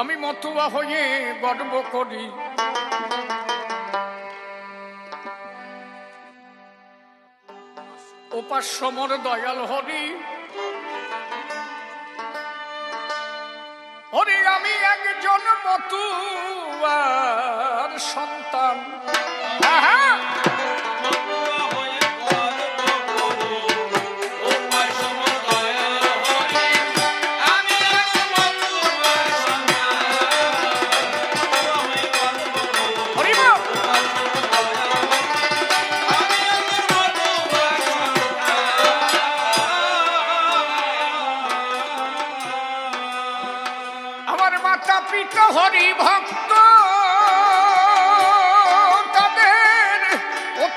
আমি মতুয়া হয়ে গর্ব করি উপাস্যমর দয়াল হরি। হরি আমি একজন মতুয়ার সন্তান। পিতা হরি ভক্ত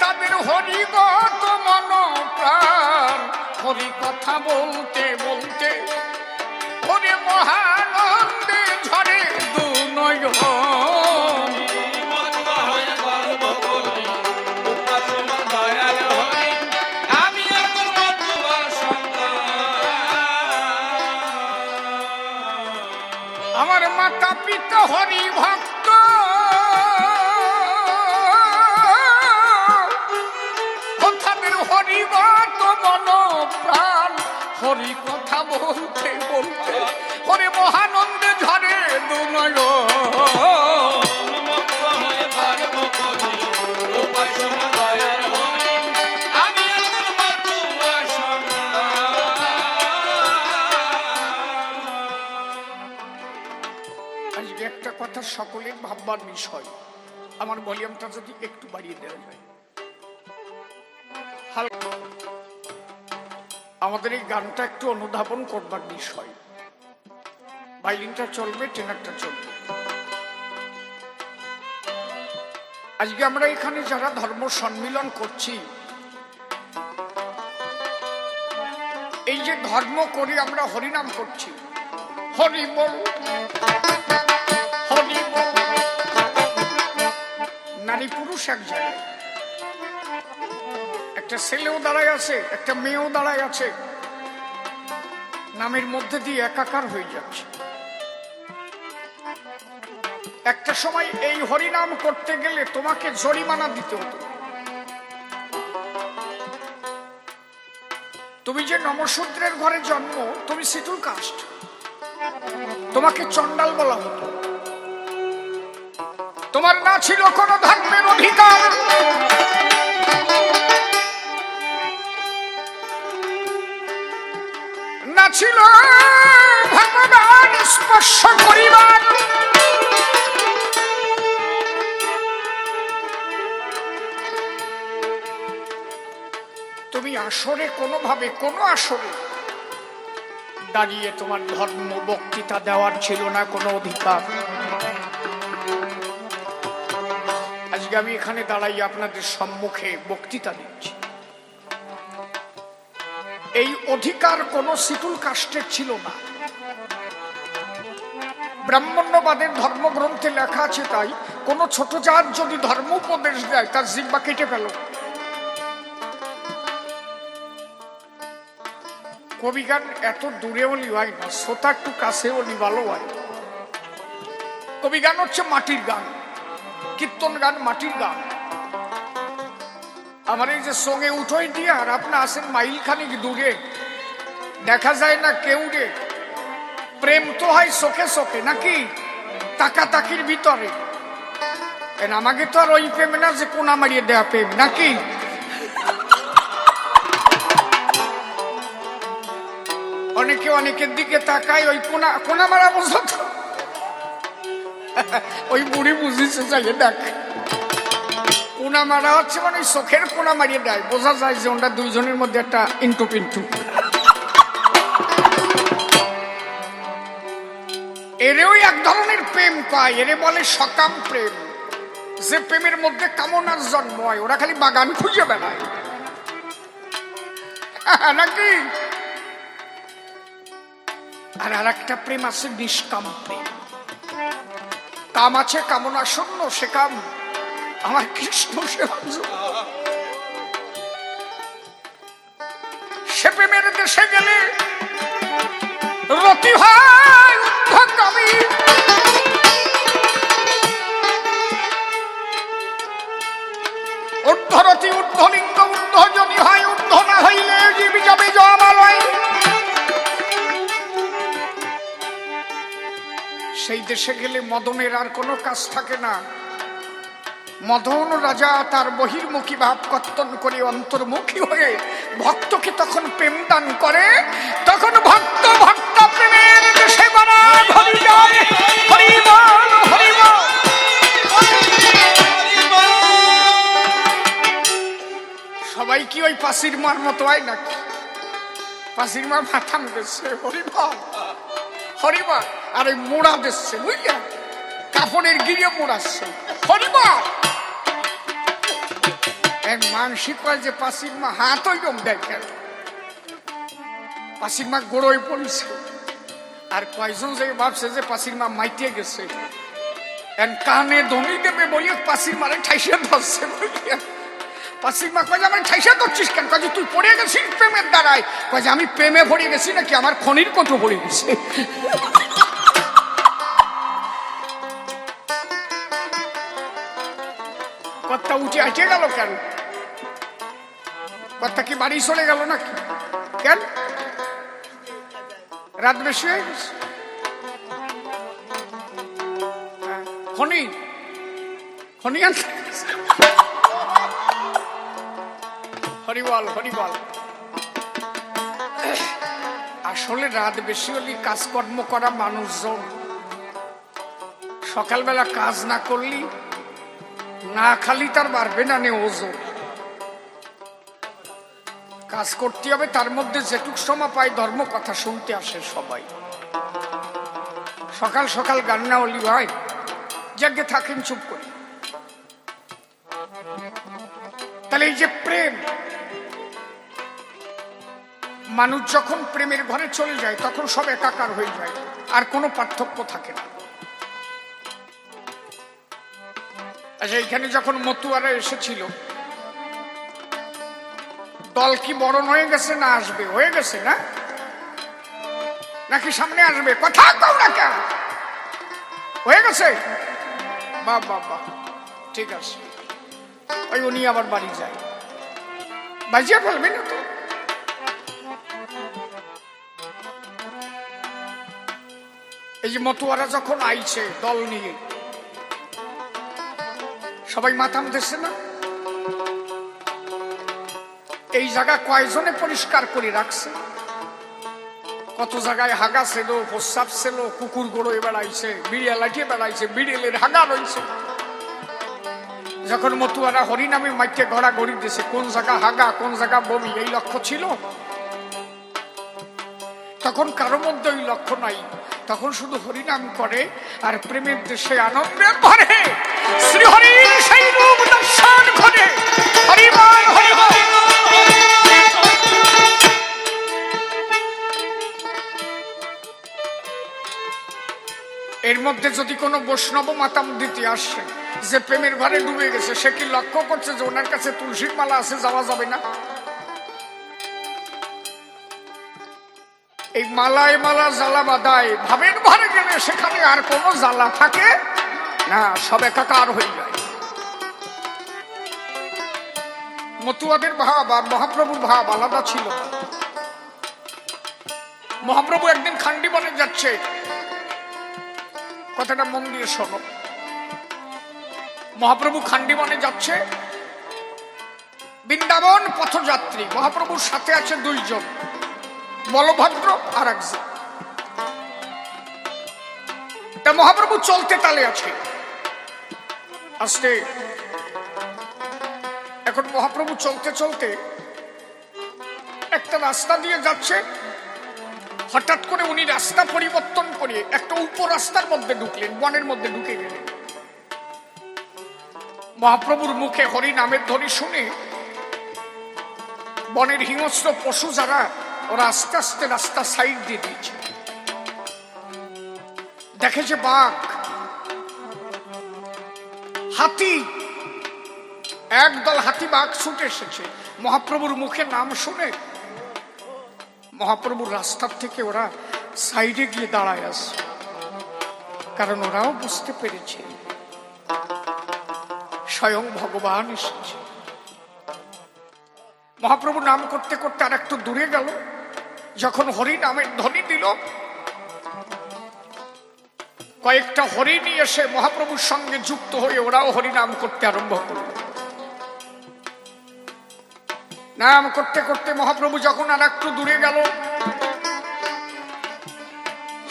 তাদের হরিগত মন প্রাণ। হরি কথা বলতে বলতে হরি মহানন্দে ঝরে দু নয়ন। আমার মাতা পিতা হরি ভক্ত তাদের হরিগত মন প্রাণ। হরি কথা বলতে বলতে হরি মহানন্দে ঝরে দু নয়ন। একটা কথা সকলের ভাববার বিষয়, আমার ভলিউমটা যদি একটু বাড়িয়ে দেওয়া যায়। আমাদের এই গানটা একটু অনুধাবন করবার বিষয়। ভায়োলিনটা চলবে, টেনারটা চলবে। আজকে আমরা এখানে যারা ধর্ম সম্মিলন করছি, এই যে ধর্ম করি আমরা হরিনাম করছি, হরি বল হরি বল। নারী পুরুষ এক জায়গায়, একটা ছেলেও দাঁড়ায় আছে, একটা মেয়েও দাঁড়ায় আছে, নামের মধ্যে দিয়ে একাকার হয়ে যাচ্ছে। একটা সময় এই হরিনাম করতে গেলে তোমাকে জরিমানা দিতে হতো। তুমি যে নমশূদ্রের ঘরে জন্ম, তুমি শিডিউল কাস্ট, তোমাকে চন্ডাল বলা হতো। তোমার না ছিল কোন ধর্মের অধিকার, না ছিল ভগবান স্পর্শ করিবার। তুমি আসরে কোনোভাবে কোনো আসরে দাঁড়িয়ে তোমার ধর্ম বক্তৃতা দেওয়ার ছিল না কোনো অধিকার। আজকে আমি এখানে দাঁড়াই আপনাদের সম্মুখে বক্তৃতা দিচ্ছি। এই অধিকার কোনো শিডিউল কাস্টের ছিল না। ব্রাহ্মণ্যবাদের ধর্মগ্রন্থে লেখা আছে, তাই কোন ছোট জাত যদি ধর্ম উপদেশ দেয় তার জিহ্বা কেটে ফেল। কবি গান এত দূরেও লিওয়াই না, শ্রোতা একটু কাছেও লিবালো হয়। কবি গান হচ্ছে মাটির গান, কীর্তন গান মাটির গান। আমার এই যে সঙ্গে উঠোই দিয়ে আর আপনি আসেন মাইল খানিক দূরে, দেখা যায় না কেউ রে। প্রেম তো হয় চোখে চোখে নাকি, তাকাতাকির ভিতরে। আমাকে তো আর ওই প্রেম না যে কোনা মারিয়ে দেয়া প্রেম নাকি। অনেকে অনেকের দিকে তাকায়, ওই কোনা মারা বোঝা তো ওই বুড়ি বুঝিছে যাই দেখ। কোনা মারা হচ্ছে মানে চোখের কোনা মারিয়ে দেয়, বোঝা যায় যে ওটা দুইজনের মধ্যে একটা ইন্টু পিন্টু। এরেও এক ধরনের প্রেম কয়, এরে বলে সকাম প্রেম। যে প্রেমের মধ্যে কামনার জন্ম হয়, ওরা খালি বাগান খুঁজে বেড়ায় নাকি। আর একটা প্রেম আছে নিষ্কাম প্রেম। কাম আছে কামনা শূন্য, সে কাম আমার কৃষ্ণ সেবার জন্য। সে প্রেমের দেশে গেলে রতি হয় ঊর্ধ্বগামী। সেই দেশে গেলে মদনের আর কোনো কাজ থাকে না। মদন রাজা তার বহির্মুখী ভাব কর্তন করে অন্তর্মুখী হয়ে ভক্তকে তখন প্রেম দান করে। তখন ভক্ত ভক্ত প্রেমের দেশে বানায় হরি জয় হরি বল হরি বল। সবাই কি ওই পাশির মার মতো হয় নাকি? পাশির মার মাথাম দিচ্ছে হরি বল হরি বল, আর ওই মোড়া দিচ্ছে বুঝলেন, কাপড়ের গিরে মোড়াচ্ছে হরি বল। এক মানসিক হয় যে পাশির মা হাত ওই রকম দেখেন, পাশির মা গোড়োয় পড়েছে। আর কয়জন যে ভাবছে যে পাশির মা মাইতে গেছে, কানে ধনী দেবে বলিয়ে পাশির মারে ঠাইসে ধরছে বুঝলিয়া। পাশির মা কয় আমার ঠাইসে ধরছিস কেন? কয় তুই পড়ে গেছিস প্রেমের দ্বারায়। কয় আমি প্রেমে পড়ে গেছি নাকি আমার খনির কত পড়ে গেছে। কথা উঠে আটে গেল কেন? কথা কি বাড়ি চলে গেল নাকি? কেন রাত বেশি হয়ে গেছে? খনি খনি হরিবল হরিবল। আসলে রাত বেশি হলে কাজকর্ম করা মানুষজন সকালবেলা কাজ না করলি না খালি তার বাড়বে না নে ওজন। কাজ করতে হবে, তার মধ্যে যেটুক সময় পাই ধর্ম কথা শুনতে আসে সবাই। সকাল সকাল গান না হলি ভাই জাগে থাকেন চুপ করে। তাহলে এই যে প্রেম, মানুষ যখন প্রেমের ঘরে চলে যায় তখন সব একাকার হয়ে যায়, আর কোনো পার্থক্য থাকে না। আচ্ছা, এখানে যখন মতুয়ারা এসেছিল, দল কি বরণ হয়ে গেছে না আসবে? হয়ে গেছে না নাকি সামনে আসবে? কথা কও না কেন? হয়ে গেছে? বাহ বাহ বাহ, ঠিক আছে। ওই উনি আবার বাড়ি যায়, বাজিয়ে ফেলবে না তো। এই যে মতুয়ারা যখন আইছে দল নিয়ে, সবাই মাথাম দিচ্ছে না? এই জায়গা কয়জনে পরিষ্কার করে রাখছে? কত জায়গায় হাগা ছিল, প্রস্রাব ছিল, কুকুর গড়ে বেড়াইছে, বিড়িয়া লাঠিয়ে বেড়াইছে, বিড়েলের হাগা রয়েছে। যখন মতুয়ারা হরিনামে মাইকে গড়া গড়ি দিয়েছে, কোন জায়গা হাগা কোন জায়গা বমি, এই লক্ষ্য ছিল? তখন কারো মধ্যে ওই লক্ষ্য নাই। তখন শুধু হরিনাম করে আর প্রেমের দেশে আনন্দের ভরে শ্রী হরির সেই রূপ দর্শন করে। হরিবল হরিবল। এর মধ্যে যদি কোনো বৈষ্ণব মাতাম দিতে আসে যে প্রেমের ঘরে ডুবে গেছে, সে কি লক্ষ্য করছে যে ওনার কাছে তুলসীর মালা আছে, যাওয়া যাবে না? এই মালায় মালা জ্বালা বাদায় ভাবের ঘরে গেলে সেখানে আর কোনো জ্বালা থাকে না, সব একাকার হয়ে যায়। মতুয়াদের ভাব আর মহাপ্রভুর ভাব আলাদা ছিল। মহাপ্রভু একদিন খান্ডিবনে যাচ্ছে, কথাটা মন দিয়ে শোনো। মহাপ্রভু খান্ডিবনে যাচ্ছে, বৃন্দাবন পথযাত্রী। মহাপ্রভুর সাথে আছে দুইজন, বলভদ্র আর একজন। তা মহাপ্রভু চলতে তালে আছে আস্তে। এখন মহাপ্রভু চলতে চলতে একটা রাস্তা দিয়ে যাচ্ছে, হঠাৎ করে উনি রাস্তা পরিবর্তন করে একটা উপরাস্তার মধ্যে ঢুকলেন, বনের মধ্যে ঢুকে গেলেন। মহাপ্রভুর মুখে হরি নামের ধ্বনি শুনে বনের হিংস্র পশু যারা, ওরা আস্তে আস্তে রাস্তা সাইড দিয়ে দিয়েছে। দেখেছে বাঘ, হাতি, একদল হাতি বাঘ ছুটে এসেছে। মহাপ্রভুর মুখে নাম শুনে মহাপ্রভুর রাস্তার থেকে ওরা সাইডে গিয়ে দাঁড়ায় আসে, কারণ ওরাও বুঝতে পেরেছে স্বয়ং ভগবান এসেছে। মহাপ্রভু নাম করতে করতে আর একটু দূরে গেল, যখন হরি নামের ধ্বনি দিল কয়েকটা হরিণী এসে মহাপ্রভুর সঙ্গে যুক্ত হয়ে ওরাও হরিনাম করতে আরম্ভ করল। নাম করতে করতে মহাপ্রভু যখন আর একটু দূরে গেল,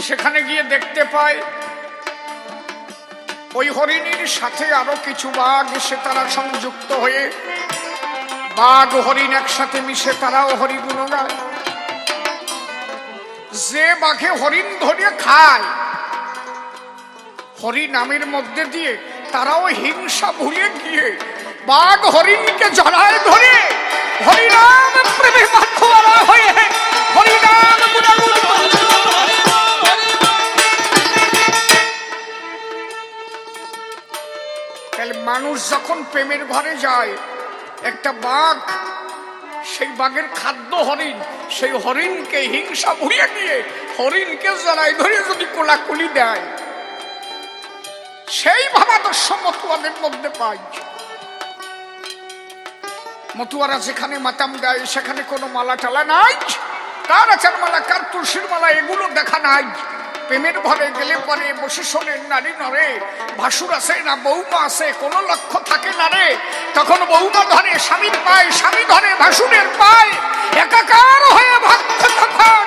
সেখানে গিয়ে দেখতে পায় ওই হরিণীর সাথে আরো কিছু বাঘ এসে তারা সংযুক্ত হয়ে বাঘ হরিণ একসাথে মিশে তারাও হরিগুণ গায়। যে বাঘে হরিণ ধরে খায়, হরিনামের মধ্যে দিয়ে তারাও হিংসা ভুলে গিয়ে বাঘ হরিণকে জড়ায় ধরে হরিনাম প্রেমে মাতোয়ারা হয়ে হরিনাম গুণাগুণ করছে। তাহলে মানুষ যখন প্রেমের ঘরে যায়, একটা বাঘ, সেই বাঘের খাদ্য হরিণ, সেই হরিণকে হিংসা ভুলিয়ে গিয়ে হরিণকে জড়ায় ধরে যদি কোলাকুলি দেয়, সেই ভাবাদর্শ মতুয়াদের মধ্যে পাই। মতুয়ারা যেখানে মাতাম দেয় সেখানে কোনো মালা টালা নাই, কার আচার মালা কার তুলসীর মালা এগুলো দেখা নাই। প্রেমের ঘরে গেলে পরে বসে শোনেন নারী নরে, ভাসুর আছে না বৌমা আছে, কোনো লক্ষ্য থাকে না রে। তখন বৌমা ধরে স্বামীর পায়, স্বামী ধরে ভাসুরের পায়, একাকার হয়ে ভক্ত তখন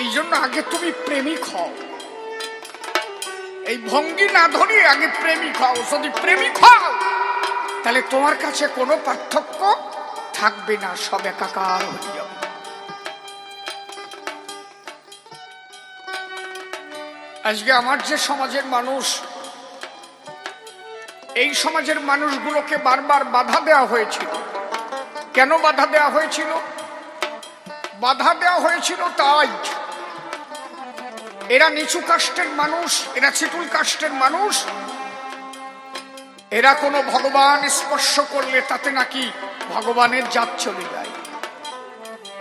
এই জন্য আগে তুমি প্রেমিক হও। এই ভঙ্গি না ধরে আগে প্রেমিক হও। যদি প্রেমিক হও তাহলে তোমার কাছে কোনো পার্থক্য থাকবে না, সব একাকার হয়ে যাবে। আজকে আমার যে সমাজের মানুষ, এই সমাজের মানুষগুলোকে বারবার বাধা দেওয়া হয়েছিল। কেন বাধা দেওয়া হয়েছিল? বাধা দেওয়া হয়েছিল তাই এরা নিচু কাস্টের মানুষ, এরা চিটুল কাস্টের মানুষ, এরা কোনো ভগবান স্পর্শ করলে তাতে নাকি ভগবানের জাত চলে যায়।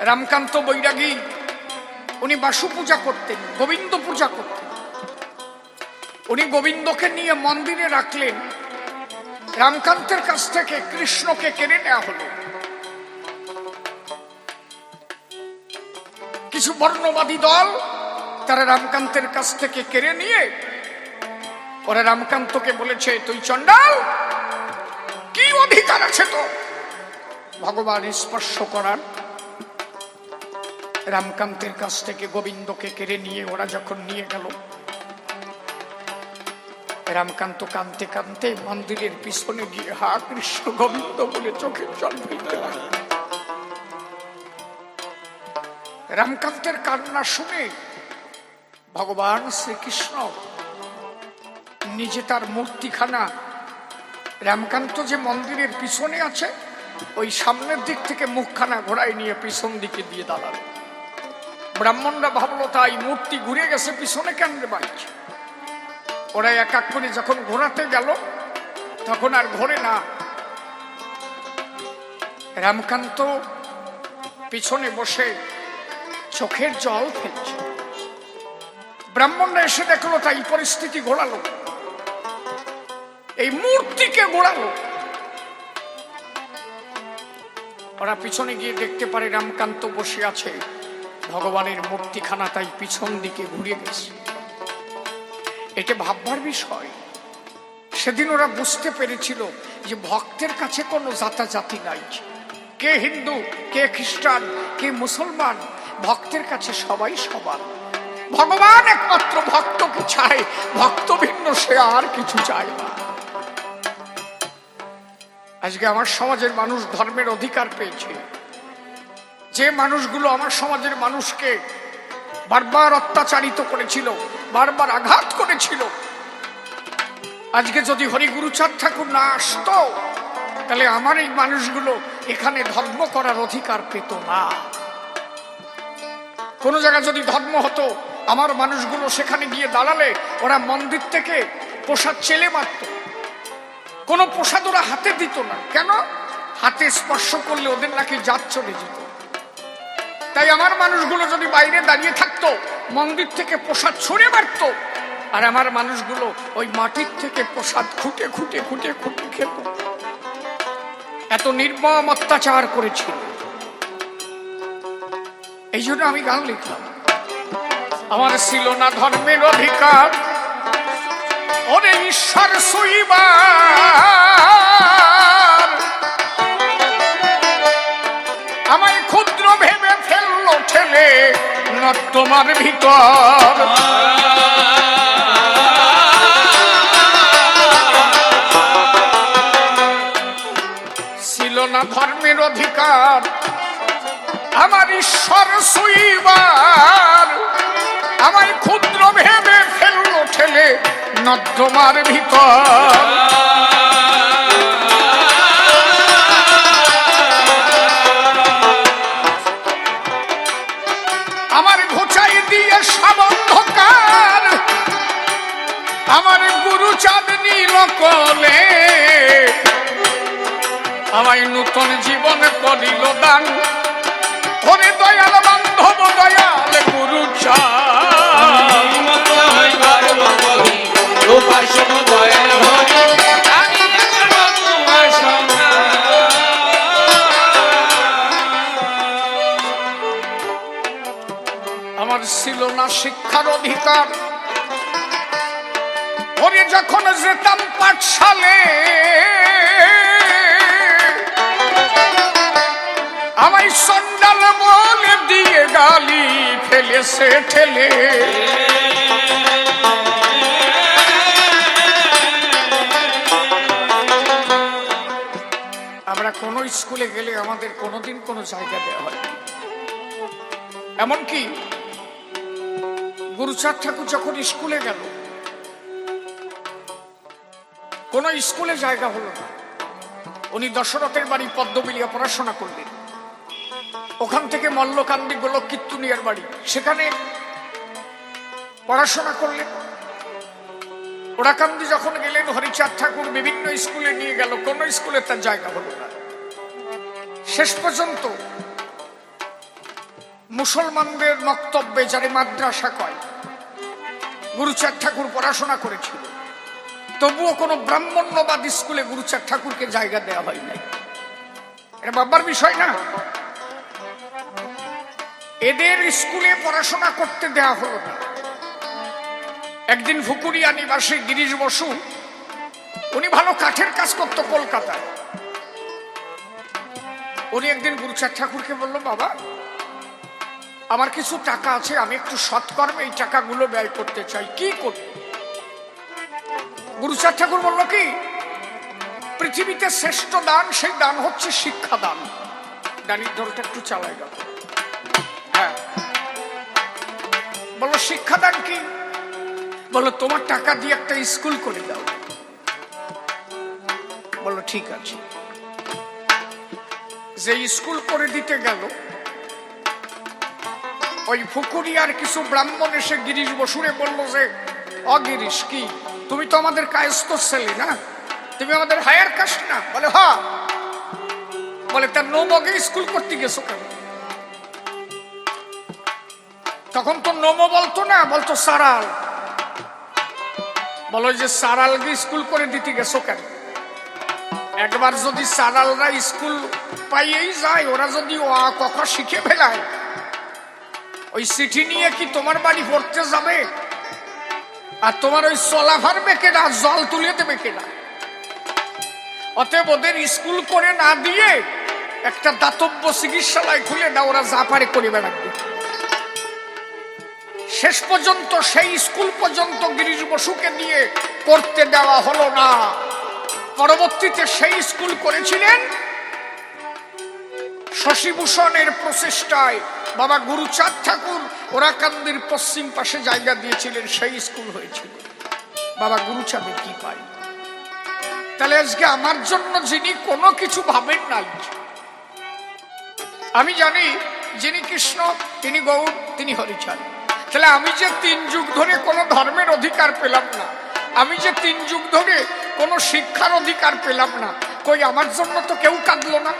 রামকান্ত বৈরাগী উনি বাসু পূজা করতেন, গোবিন্দ পূজা করতেন। উনি গোবিন্দকে নিয়ে মন্দিরে রাখলেন, রামকান্তের কাছ থেকে কৃষ্ণকে কেড়ে নেওয়া হলো। কিছু বর্ণবাদী দল তারা রামকান্তের কাছ থেকে কেড়ে নিয়ে ওরা রামকান্তকে বলেছে, তুই চণ্ডাল, কি অধিকার আছে তো ভগবান স্পর্শ করার? রামকান্তের কাছ থেকে গোবিন্দকে কেড়ে নিয়ে ওরা যখন নিয়ে গেল, রামকান্ত কাঁদতে কাঁদতে মন্দিরের পিছনে গিয়ে হা কৃষ্ণ গোবিন্দ বলে চোখের জল ফেলতে লাগলো। রামকান্তের কান্না শুনে ভগবান শ্রীকৃষ্ণ নিজে তার মূর্তিখানা, রামকান্ত যে মন্দিরের পিছনে আছে ওই সামনের দিক থেকে মুখখানা ঘোরায় নিয়ে পিছন দিকে দিয়ে দাঁড়ালো। ব্রাহ্মণরা ভাবলো তাই মূর্তি ঘুরে গেছে, পিছনে কেন বাড়ছে? ওরা এক এক করে যখন ঘোরাতে গেল তখন আর ঘোরে না। রামকান্ত পিছনে বসে চোখের জল ফেলছে। ব্রাহ্মণরা এসে দেখলো তাই পরিস্থিতি ঘোরালো, এই মূর্তিকে ঘোরালো। ওরা পিছনে গিয়ে দেখতে পারে রামকান্ত বসে আছে, ভগবানের মূর্তিখানা তাই পিছন দিকে ঘুরে গেছে। এটা ভাববার বিষয়। সেদিন ওরা বুঝতে পেরেছিল যে ভক্তের কাছে কোনো জাতাজাতি নাই, কে হিন্দু, কে খ্রিস্টান, কে মুসলমান, ভক্তের কাছে সবাই সমান। ভগবান একমাত্র ভক্তকে চায়, ভক্ত ভিন্ন সে আর কিছু চায় না। আজকে আমার সমাজের মানুষ ধর্মের অধিকার পেয়েছে। যে মানুষগুলো আমার সমাজের মানুষকে বারবার অত্যাচারিত করেছিল, বারবার আঘাত করেছিল, আজকে যদি হরিগুরুচাঁদ ঠাকুর না আসতো তাহলে আমার এই মানুষগুলো এখানে ধর্ম করার অধিকার পেত না। কোন জায়গায় যদি ধর্ম হতো, আমার মানুষগুলো সেখানে গিয়ে দাঁড়ালে ওরা মন্দির থেকে প্রসাদ চেলে মারত, কোনো প্রসাদ ওরা হাতে দিত না। কেন? হাতে স্পর্শ করলে ওদের নাকি জাত চলে যেত। তাই আমার মানুষগুলো যদি বাইরে দাঁড়িয়ে থাকতো, মন্দির থেকে প্রসাদ ছুঁড়ে মারত, আর আমার মানুষগুলো ওই মাটির থেকে প্রসাদ খুঁটে খুঁটে খুঁটে খুঁটে খেত। এত নির্মম অত্যাচার করেছিল। এই জন্য আমি গান লিখলাম, আমার ছিল না ধর্মের অধিকার, ওরে ঈশ্বর সুইবার, আমায় ক্ষুদ্র ভেবে ফেললো ঠেলে নর্দমার ভিতর। ছিল না ধর্মের অধিকার, আমার ঈশ্বর সুইবার, আমায় ক্ষুদ্র ভেবে ফেললো ঠেলে নর্দমার ভিতর। আমার ঘোচাই দিয়ে সাবন্ধকার, আমার গুরু চাঁদ নীল কোলে, আমায় নূতন জীবন করিল দান, ওরে দয়াল বান্ধব দয়াল গুরু আমার ছিল না শিক্ষার অধিকার, ওরে যখন যেতাম পাঠশালে, আমায় সন্ডাল বলে দিয়ে গালি ফেলেছে ঠেলে। আমরা কোন স্কুলে গেলে আমাদের কোনোদিন কোনো জায়গা দেওয়া হয়, এমনকি গুরুচাঁদ ঠাকুর যখন স্কুলে গেল, কোন স্কুলে জায়গা হলো না। উনি দশরথের বাড়ি পদ্মবিলিয়া পড়াশোনা করলেন, ওখান থেকে মল্লকান্দি গোলক কীর্তনিয়ার বাড়ি, সেখানে পড়াশোনা করলেন। ওরাকান্দি যখন গেলেন, হরিচাঁদ ঠাকুর বিভিন্ন স্কুলে নিয়ে গেল, কোন স্কুলে তার জায়গা হলো না। শেষ পর্যন্ত মুসলমানদের বক্তব্যে, যারা মাদ্রাসা কয়, গুরুচাঁদ ঠাকুর পড়াশোনা করেছিল, তবুও কোনো ব্রাহ্মণ্যবাদ স্কুলে গুরুচাঁদ ঠাকুরকে জায়গা দেওয়া হয় নাই। এটা বাবার বিষয় না, এদের স্কুলে পড়াশোনা করতে দেওয়া হলো না। একদিন ফুকুরিয়া নিবাসী গিরিশ বসু, উনি ভালো কাঠের কাজ করতো কলকাতায়, উনি একদিন গুরুচাঁদ ঠাকুরকে বলল, বাবা আমার কিছু টাকা আছে, আমি একটু সৎকর্মে এই টাকাগুলো ব্যয় করতে চাই, কি করব? গুরুচাঁদ ঠাকুর বলল, কি পৃথিবীতে শ্রেষ্ঠ দান, সেই দান হচ্ছে শিক্ষা দান। ডানির দলটা একটু চালাই গেল। হ্যাঁ, বললো শিক্ষাদান কি? বললো তোমার টাকা দিয়ে একটা স্কুল করে দাও। বললো ঠিক আছে। যে স্কুল করে দিতে গেল, ওই ফুকুরিয়ার কিছু ব্রাহ্মণ এসে গিরিশ বসুরে বললো যে, অগিরিশ, কি তুমি তো আমাদের কায়স্থ ছেলে না, তুমি আমাদের হায়ার কাস্ট না? বলে হ্যাঁ। বলে তার নৌমগে স্কুল করতে গেছো কেন? তখন তো নমো বলতো না, বলতো সারাল। বলো যে সারালকে স্কুল করে দিতে গেছো কেন? একবার যদি সারালরা স্কুল পাইয়েই যায়, ওরা যদি ও আ ক খ শিখে ফেলায়, ওই চিঠি নিয়ে কি তোমার বাড়ি পড়তে যাবে? আর তোমার ওই চলা ফারবে কেনা, জল তুলে দেবে কেনা? অতএব ওদের স্কুল করে না দিয়ে একটা দাতব্য চিকিৎসালয় খুলে দাও, ওরা যা পারে করে বেড়াবে। শেষ পর্যন্ত সেই স্কুল পর্যন্ত গিরিশ বসুকে দিয়ে করতে দেওয়া হলো না। পরবর্তীতে সেই স্কুল করেছিলেন শশীভূষণের প্রচেষ্টায়। বাবা গুরুচাঁদ ঠাকুর ওরাকান্দির পশ্চিম পাশে জায়গা দিয়েছিলেন, সেই স্কুল হয়েছিল। বাবা গুরুচাঁদের কি পাই? তাহলে আজকে আমার জন্য যিনি কোনো কিছু ভাবেন নাই, আমি জানি যিনি কৃষ্ণ, তিনি গৌর, তিনি হরিচাঁদ। তাহলে আমি যে 3 যুগ ধরে কোনো ধর্মের অধিকার পেলাম না, আমি যে 3 যুগ ধরে কোনো শিক্ষার অধিকার পেলাম না, কই আমার জন্য তো কেউ কাঁদলো না।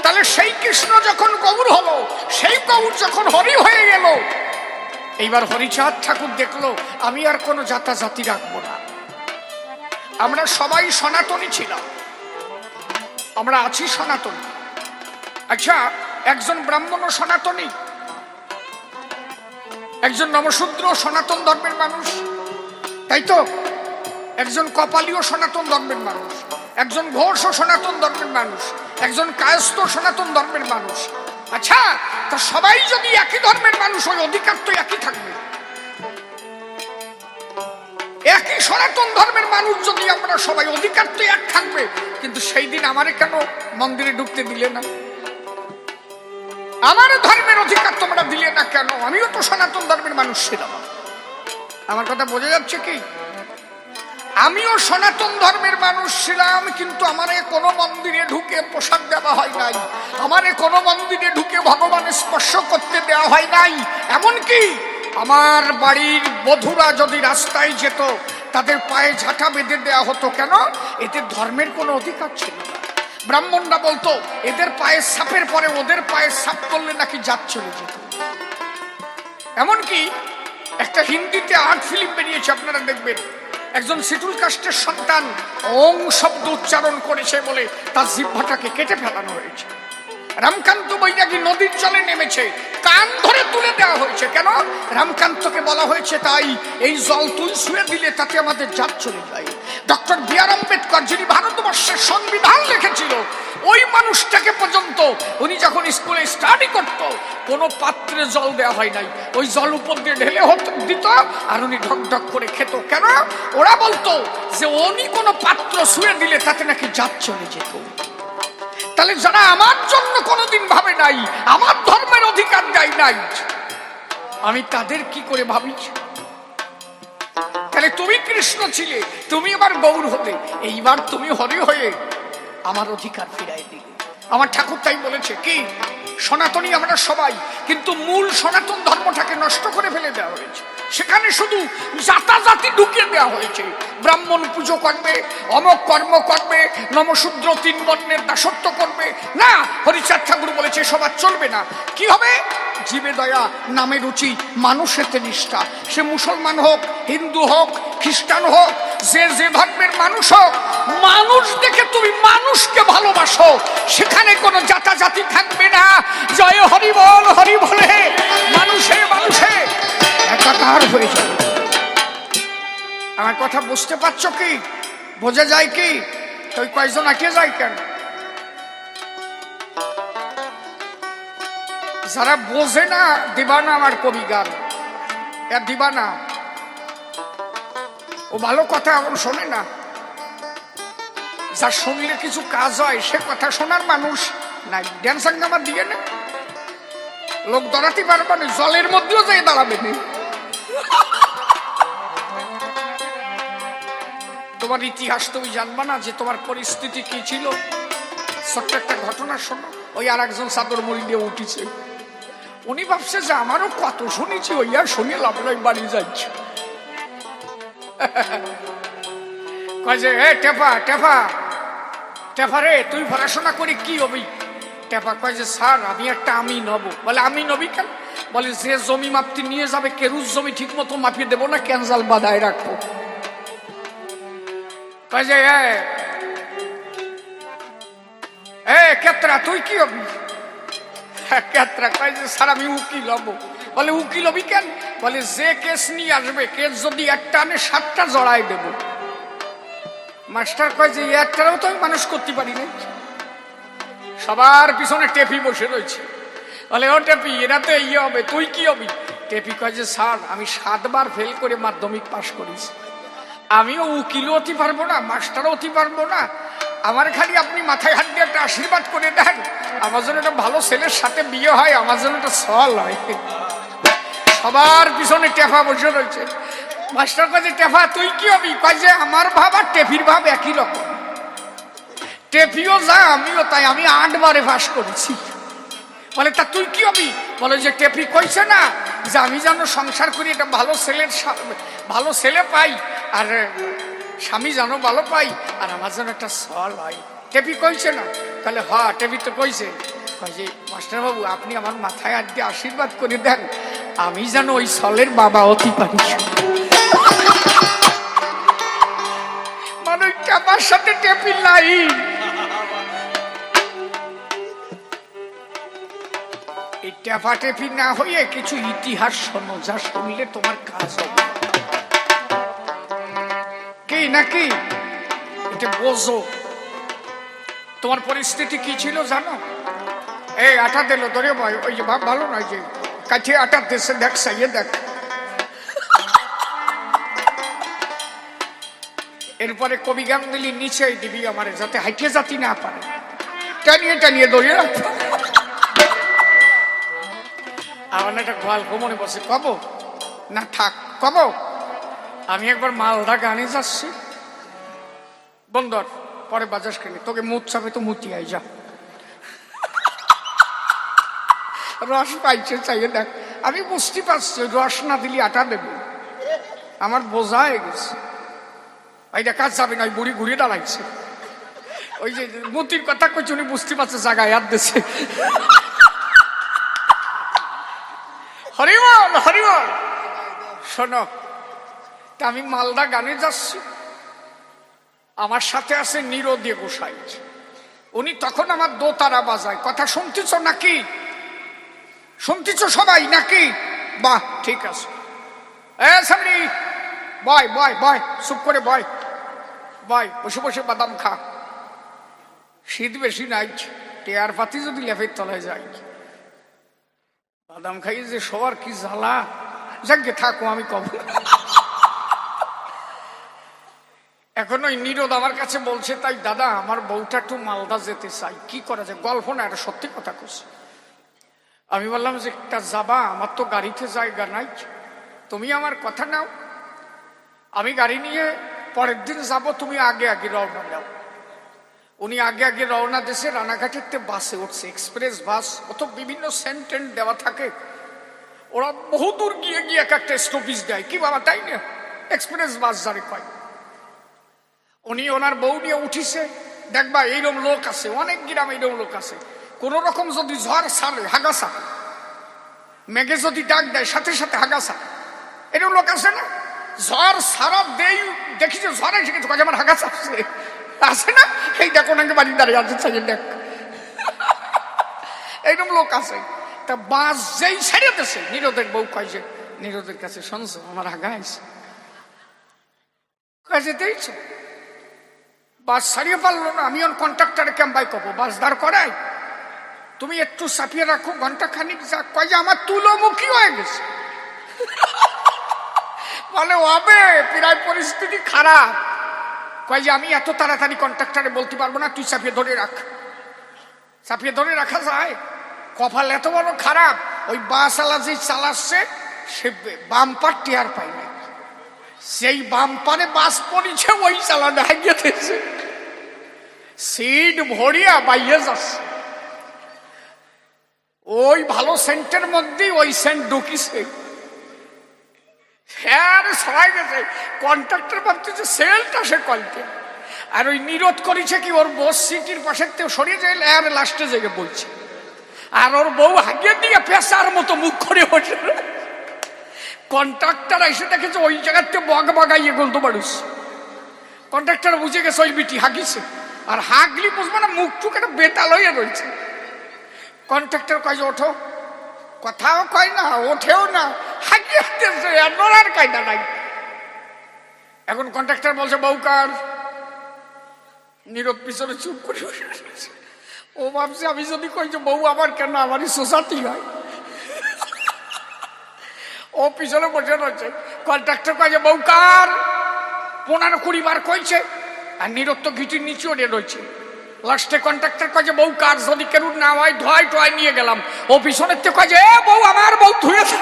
তাহলে সেই কৃষ্ণ যখন গৌর হলো, সেই গৌর যখন হরি হয়ে গেল, এইবার হরিচাঁদ ঠাকুর দেখলো আমি আর কোনো জাতাজাতি রাখবো না, আমরা সবাই সনাতনী ছিলাম। আমরা আছি সনাতন। আচ্ছা, একজন ব্রাহ্মণ সনাতনী, একজন নমশূদ্র সনাতন ধর্মের মানুষ, তাই তো? একজন কপালীয় সনাতন ধর্মের মানুষ, একজন ঘোষ সনাতন ধর্মের মানুষ, একজন কায়স্থ সনাতন ধর্মের মানুষ। আচ্ছা, তা সবাই যদি একই ধর্মের মানুষ হয়, অধিকার তো একই থাকবে। একই সনাতন ধর্মের মানুষ যদি আমরা সবাই, অধিকার তো এক থাকবে। কিন্তু সেই দিন আমারে কেন মন্দিরে ঢুকতে দিলে না? আমার ধর্মের অধিকার তোমরা দিলে না কেন? আমিও তো সনাতন ধর্মের মানুষ ছিলাম। আমার কথা বোঝা যাচ্ছে কি? আমিও সনাতন ধর্মের মানুষ ছিলাম, কিন্তু আমারে কোনো মন্দিরে ঢুকে প্রসাদ দেওয়া হয় নাই, আমারে কোনো মন্দিরে ঢুকে ভগবানের স্পর্শ করতে দেওয়া হয় নাই। এমনকি আমার বাড়ির বধূরা যদি রাস্তায় যেত, তাদের পায়ে ঝাঁটা বেঁধে দেওয়া হতো। কেন? এদের ধর্মের কোনো অধিকার ছিল না। ব্রাহ্মণরা বলতো এদের পায়ে সাপের পরে ওদের পায়ে সাপ করলে নাকি জাত চলে যেত। এমনকি একটা হিন্দিতে আর্ট ফিল্ম বেরিয়েছে, আপনারা দেখবেন, একজন শিডিউল কাস্টের সন্তান ওং শব্দ উচ্চারণ করেছে বলে তার জিহ্বাটাকে কেটে ফেলানো হয়েছে। রামকান্ত বৈরাগী নদীর জলে নেমেছে, কান ধরে তুলে দেওয়া হয়েছে। কেন? রামকান্তকে বলা হয়েছে তাই এই জল তুই ছুঁয়ে দিলে তাতে আমাদের জাত চলে যায়। ডক্টর বি আর আম্বেদকর, যিনি ভারতবর্ষের সংবিধান লিখেছিল, ওই মানুষটাকে পর্যন্ত উনি যখন স্কুলে স্টাডি করত, কোনো পাত্রে জল দেওয়া হয় নাই, ওই জল উপর দিয়ে ঢেলে দিত আর উনি ঢক ঢক করে খেত। কেন? ওরা বলতো যে উনি কোনো পাত্র ছুঁয়ে দিলে তাতে নাকি জাত চলে যেত। তাহলে যারা আমার জন্য কোনোদিন ভাবে নাই, আমার ধর্মের অধিকার দেয় নাই, আমি তাদের কি করে ভাবি? তাহলে তুমি কৃষ্ণ ছিলে, তুমি এবার গৌর হতে, এইবার তুমি হরি হয়ে আমার অধিকার ফিরাই দিলে। আমার ঠাকুর তাই বলেছে কি, সনাতনী আমরা সবাই, কিন্তু মূল সনাতন ধর্মটাকে নষ্ট করে ফেলে দেওয়া হয়েছে। সেখানে শুধু জাতাজাতি ঢুকিয়ে দেওয়া হয়েছে। ব্রাহ্মণ পুজো করবে, অমক কর্ম করবে, নমশূদ্র 3 বর্ণের দাসত্ব করবে না। হরিচাঁদ ঠাকুর বলেছে সবার চলবে না। কি হবে? জীবে দয়া, নামে রুচি, মানুষেতে নিষ্ঠা। সে মুসলমান হোক, হিন্দু হোক, খ্রিস্টান হোক, যে যে ধর্মের মানুষ হোক, মানুষ দেখে তুমি মানুষকে ভালোবাসো, সেখানে কোনো জাতাজাতি থাকবে না। জয় হরি বল, হরি বলে মানুষে মানুষে একাকার হয়ে যাবে। আমার কথা বুঝতে পারছো কি? বোঝা যায় কি? তুই কয়জন আটকে যায় কেন? যারা বোঝে না দিবা না আমার কবি গান, দিবা না। ও ভালো কথা এখন শোনে না। যা শুনলে কিছু কাজ হয়, সে কথা শোনার মানুষ নাই। ড্যান্স আমার দিয়ে না, লোক দাঁড়াতে পারবে না, জলের মধ্যেও যাই দাঁড়াবে না। তোমার ইতিহাস তুমি জানবা না যে তোমার পরিস্থিতি কি ছিল। ছোট্ট একটা ঘটনা শোনো। ওই আর একজন চাদর মুড়ি দিয়ে উঠিছে, উনি ভাবছে যে আমারও কত শুনেছি, ওই আর শুনে লাভ নাই, বাড়ি যাচ্ছে। কয় যে হে টেপা টেপা টেপা রে, তুই পড়াশোনা করি কি হবি? টেপা কয় যে স্যার আমি একটা আমি নব। বলে আমি নবী কেন? বলে যে জমি মাপতে নিয়ে যাবে, কেরুজ জমি ঠিক মতো মাপিয়ে দেবো না, ক্যান্সাল বাধায় রাখবো। কয় যে কেতরা তুই কি হবি? কেতরা কয় যে স্যার আমি উকিল হব। বলে উকিল হবি কেন? বলে যে কেস নিয়ে আসবে, কেস যদি একটা আনে 7টা জড়াই দেব। মাস্টার কয় যে একটাও তো আমি মানুষ করতে পারি না। সবার পিছনে টেপি বসে রয়েছে। বলে ও টেপি, এরা তো ইয়ে হবে, তুই কি হবি? টেপি কয় যে স্যার আমি 7 বার ফেল করে মাধ্যমিক পাশ করেছি, আমিও উকিলও হতে পারবো না, মাস্টারও হতে পারবো না। আমার খালি আপনি মাথায় হাত দিয়ে একটা আশীর্বাদ করে দেন, আমার জন্য একটা ভালো ছেলের সাথে বিয়ে হয়, আমার জন্য একটা সল হয়। সবার পিছনে টেপা বসে রয়েছে। মাস্টার কাছে টেপা তুই কি হবি? কয় যে আমার ভাব আর টেপির ভাব একই রকম, টেপিও যা আমিও তাই, আমি 8 বারে পাস করেছি। বলে তা তুই কি হবি? বলে যে টেপি কইছে না যে আমি যেন সংসার করি, একটা ভালো ছেলে পাই, আর স্বামী যেন ভালো পাই, আর আমার যেন একটা সল হয়। টেপি কইছে না? তাহলে হ্যাঁ টেপি তো কইছে। যে মাস্টার বাবু আপনি আমার মাথায় হাত দিয়ে আশীর্বাদ করে দেন, আমি যেন ওই সলের বাবা হতে পারি। মানে টেপার সাথে টেপি লাইন, এই টেপাটেপি না হয়ে কিছু ইতিহাস শোনো, যা শুনলে তোমার কাজ হবে। কি নাকি এটা বোঝো। তোমার পরিস্থিতি কি ছিল জানো? এই আটা দিল ধরে ভাই, ওই যে ভাব ভালো নয় যে কাছে আটা দেশে দেখ, সাইয়ে দেখ। এরপরে কবি গান দিলি নিচে দিবি আমারে, যাতে হাইটে জাতি না পারে, টানিয়ে টানিয়ে দৌড়িয়ে রাখবো। আমার একটা গল্প মনে বসে, কব না থাক কব। আমি একবার মালদা গানে যাচ্ছি, বন্দর পরে বাজার কিনে, তোকে মুখ চাপে তো মুতি আই যা, রস পাইছে চাইয়ে দেখ। আমি বুঝতে পারছি রস না দিলি আটা দেবে, আমার বোঝা হয়ে গেছে। ওই দেখা যাবে না, ওই বুড়ি ঘুরিয়ে দাঁড়াইছে, ওই যে মুতির কথা কইছে, উনি বুঝতে পারছে জায়গায় হাত দিছে। হরিবল হরিবল। শোনো, তা আমি মালদা গানে যাচ্ছি, আমার সাথে আছে নিরোদী গোসাই, উনি তখন আমার দোতারা বাজায়। কথা শুনতেছ নাকি? শুনতেছ সবাই নাকি? বাহ ঠিক আছে। এ সামরি বয় বয় বয়, চুপ করে বয় বয়, বসে বসে বাদাম খা। শীত বেশি নাই, টেয়ার পাতি যদি লেফের তলায় যায়, বাদাম খাই যে সবার কি জ্বালা। যাকে থাকো আমি কব। এখন ওই নিরোদ আমার কাছে বলছে, তাই দাদা আমার বউটা একটু মালদা যেতে চাই, কি করা যায়? গল্প না, এটা সত্যি কথা করছে। আমি বললাম যে একটা যাবা, আমার তো গাড়িতে জায়গা নাই, তুমি আমার কথা নাও, আমি গাড়ি নিয়ে পরের দিন যাব, তুমি আগে আগে রওনা দাও। উনি আগে আগে রওনা দেশে রানাঘাটের বাসে উঠছে, এক্সপ্রেস বাস, অত বিভিন্ন সেন্টেন্ট দেওয়া থাকে, ওরা বহু দূর গিয়ে গিয়ে এক একটা স্টপেজ দেয়, কি বাবা তাই না, এক্সপ্রেস বাস যারে কয়। উনি ওনার বউ নিয়ে উঠিছে, দেখবা এইরকম লোক আছে, অনেক গ্রাম এইরকম লোক আছে, কোন রকম যদি ঝড় ছাড়ে হাগাসা, মেঘে যদি ডাক দেয় সাথে সাথে হাগাসা, এরকম লোক আছে না? ঝড় সারা দেই দেখি যে ঝড় এসে গেছে, আমার হাগাসা আছে না? এই দেখো নাকি বাড়ি দাঁড়িয়ে আছে, দেখ এইরকম লোক আছে। তা বাস যেই ছেড়ে দিয়েছে, নিরোদের বউ কয় যে নিরোদের কাছে, শুনছো আমার হাগা আছে, কাজে দিয়েছ। বাস ছাড়িয়ে পারলো না, আমি ওর কন্ট্রাক্টারে ক্যাম্পাই করবো, বাস দাঁড় করাই, তুমি একটু চাপিয়ে রাখো ঘন্টা খানিক, যা কয় যে আমার তুলোমুখী হয়ে গেছে। বলে হবে প্রায় পরিস্থিতি খারাপ, কয় যে আমি এত তাড়াতাড়ি কন্ট্রাক্টারে বলতে পারবো না, তুই চাপিয়ে ধরে রাখ। চাপিয়ে ধরে রাখা যায়? কপাল এত বড় খারাপ, ওই বাস আলা যে চালাচ্ছে সে বাম্পার টেয়ার পাই না, সেই বাম্পারে বাস পড়েছে, ওই চালানো হাগিয়ে দিয়েছে, সিট ভরিয়া বাইয়ে যাচ্ছে। ওই ভালো সেন্টের মধ্যেই ওই সেন্ট ঢুকিছে, সবাই গেছে। কন্ট্রাক্টর ভাবতেছে সেলটা সে কলতে, আর ওই নিরোধ করেছে কি ওর বস সিটির পাশের থেকে সরিয়ে যায়, আর লাস্টে জেগে বলছে, আর ওর বউ হাগিয়ে দিয়ে পেশার মতো মুখ করে বসে। কন্ট্রাক্টর এসে দেখেছে ওই জায়গার থেকে বগ বাগাইয়ে গলতো মানুষ। কন্ট্রাক্টর বুঝে গেছে ওই বিটি হাগিছে, আর হাগলি বুঝবে না, মুখ টুক একটা বেতাল হয়ে রয়েছে। কন্ট্রাক্টর কয় যে ওঠো, কথাও কয় না, ওঠেও না, হাগিয়ে দিয়েছে, আর নড়ার কায়দা নাই। এখন কন্ট্রাক্টর বলছে বউকার, নীরব পিছনে চুপ করে বসে আছে। ও ভাবছে আমি যদি কই যে বউ আমার কেন, আমারই সোসাইটি হয়। ও পিছনে বসে রয়েছে। কন্ট্রাক্টর কয় যে বউকার, 15-20 বার কইছে, আর নীরব তো গিটির নিচে ওড়ে রয়েছে। লাস্টে কন্ট্রাক্টর কয় যে বউকার যদি কেন না হয় ধোয়াই টোয়াই নিয়ে গেলাম। ও পিছনের থেকে কয় যে এ বউ আমার, বউ ধুয়েছে।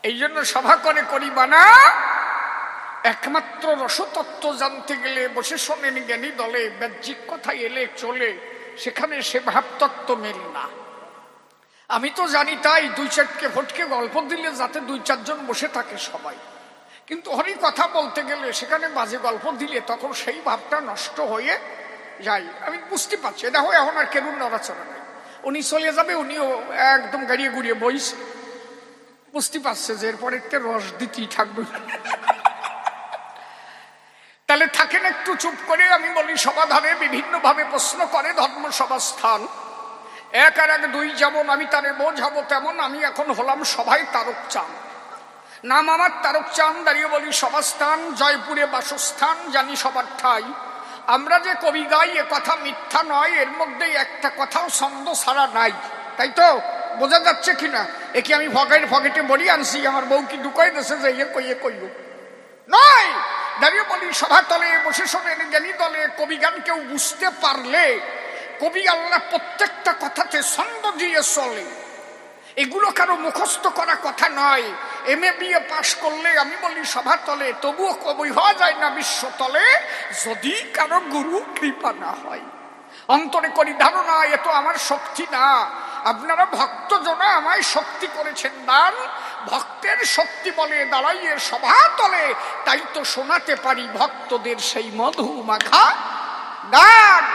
এই জন্য সভা করে করিবা না, একমাত্র রসতত্ত্ব জানতে গেলে বসে শোনেন জ্ঞানী দলে, বাহ্যিক কথা এলে চলে, সেখানে সে ভাবতত্ত্ব মেল না। আমি তো জানি তাই 2-4কে ভোটকে গল্প দিলে যাতে 2-4 জন বসে থাকে সবাই, কিন্তু হরি কথা বলতে গেলে সেখানে বাজে গল্প দিলে তখন সেই ভাবটা নষ্ট হয়ে যায়। আমি বুঝতে পারছি, দেখো এখন আর কেন নড়াচড়া নেই, উনি চলে যাবে, উনিও একদম গাড়িয়ে গুড়িয়ে বইছে, বুঝতে পারছে যে এরপরে একটা রস দিতেই থাকবে। তাহলে থাকেন একটু চুপ করে। আমি বলি সমাধানে বিভিন্ন ভাবে প্রশ্ন করে ধর্ম সভা স্থান, এক আর এক দুই যেমন আমি তারে বোঝাবো তেমন আমি এখন হলাম সভায় তারক চাঁদ। নাম আমার তারক চাঁদ, দাঁড়িয়ে বলি সভাস্থান জয়পুরে বাসস্থান, জানি সবার ঠাই। আমরা যে কবি গাই এ কথা মিথ্যা নয়, এর মধ্যে একটা কথাও ছন্দ ছাড়া নাই, তাই তো বোঝা যাচ্ছে কিনা? এ কি আমি ভগেটে বড়ি আনছি? আমার বউ কি ঢুকাই দিয়েছে যে ইয়ে কইব নয়। দাঁড়িয়ে বলি সভা তলে বসে শোনেন জ্ঞানী দলে, কবি গান কেউ বুঝতে পারলে কবি আল্লাহ প্রত্যেকটা কথাতে ছন্দ দিয়ে চলে। এগুলো কারো মুখস্থ করা কথা নয়। MA BA পাশ করলে আমি বলি সভা তলে তবুও কবি হওয়া যায় না বিশ্ব তলে, যদি কারো গুরু কৃপা না হয়। অন্তরে করি ধারণা এ তো আমার শক্তি না, আপনারা ভক্তজনা আমায় শক্তি করেছেন দান। ভক্তের শক্তি বলে দাঁড়াইয়ে সভা তলে, তাই তো শোনাতে পারি ভক্তদের সেই মধু মাখা গান।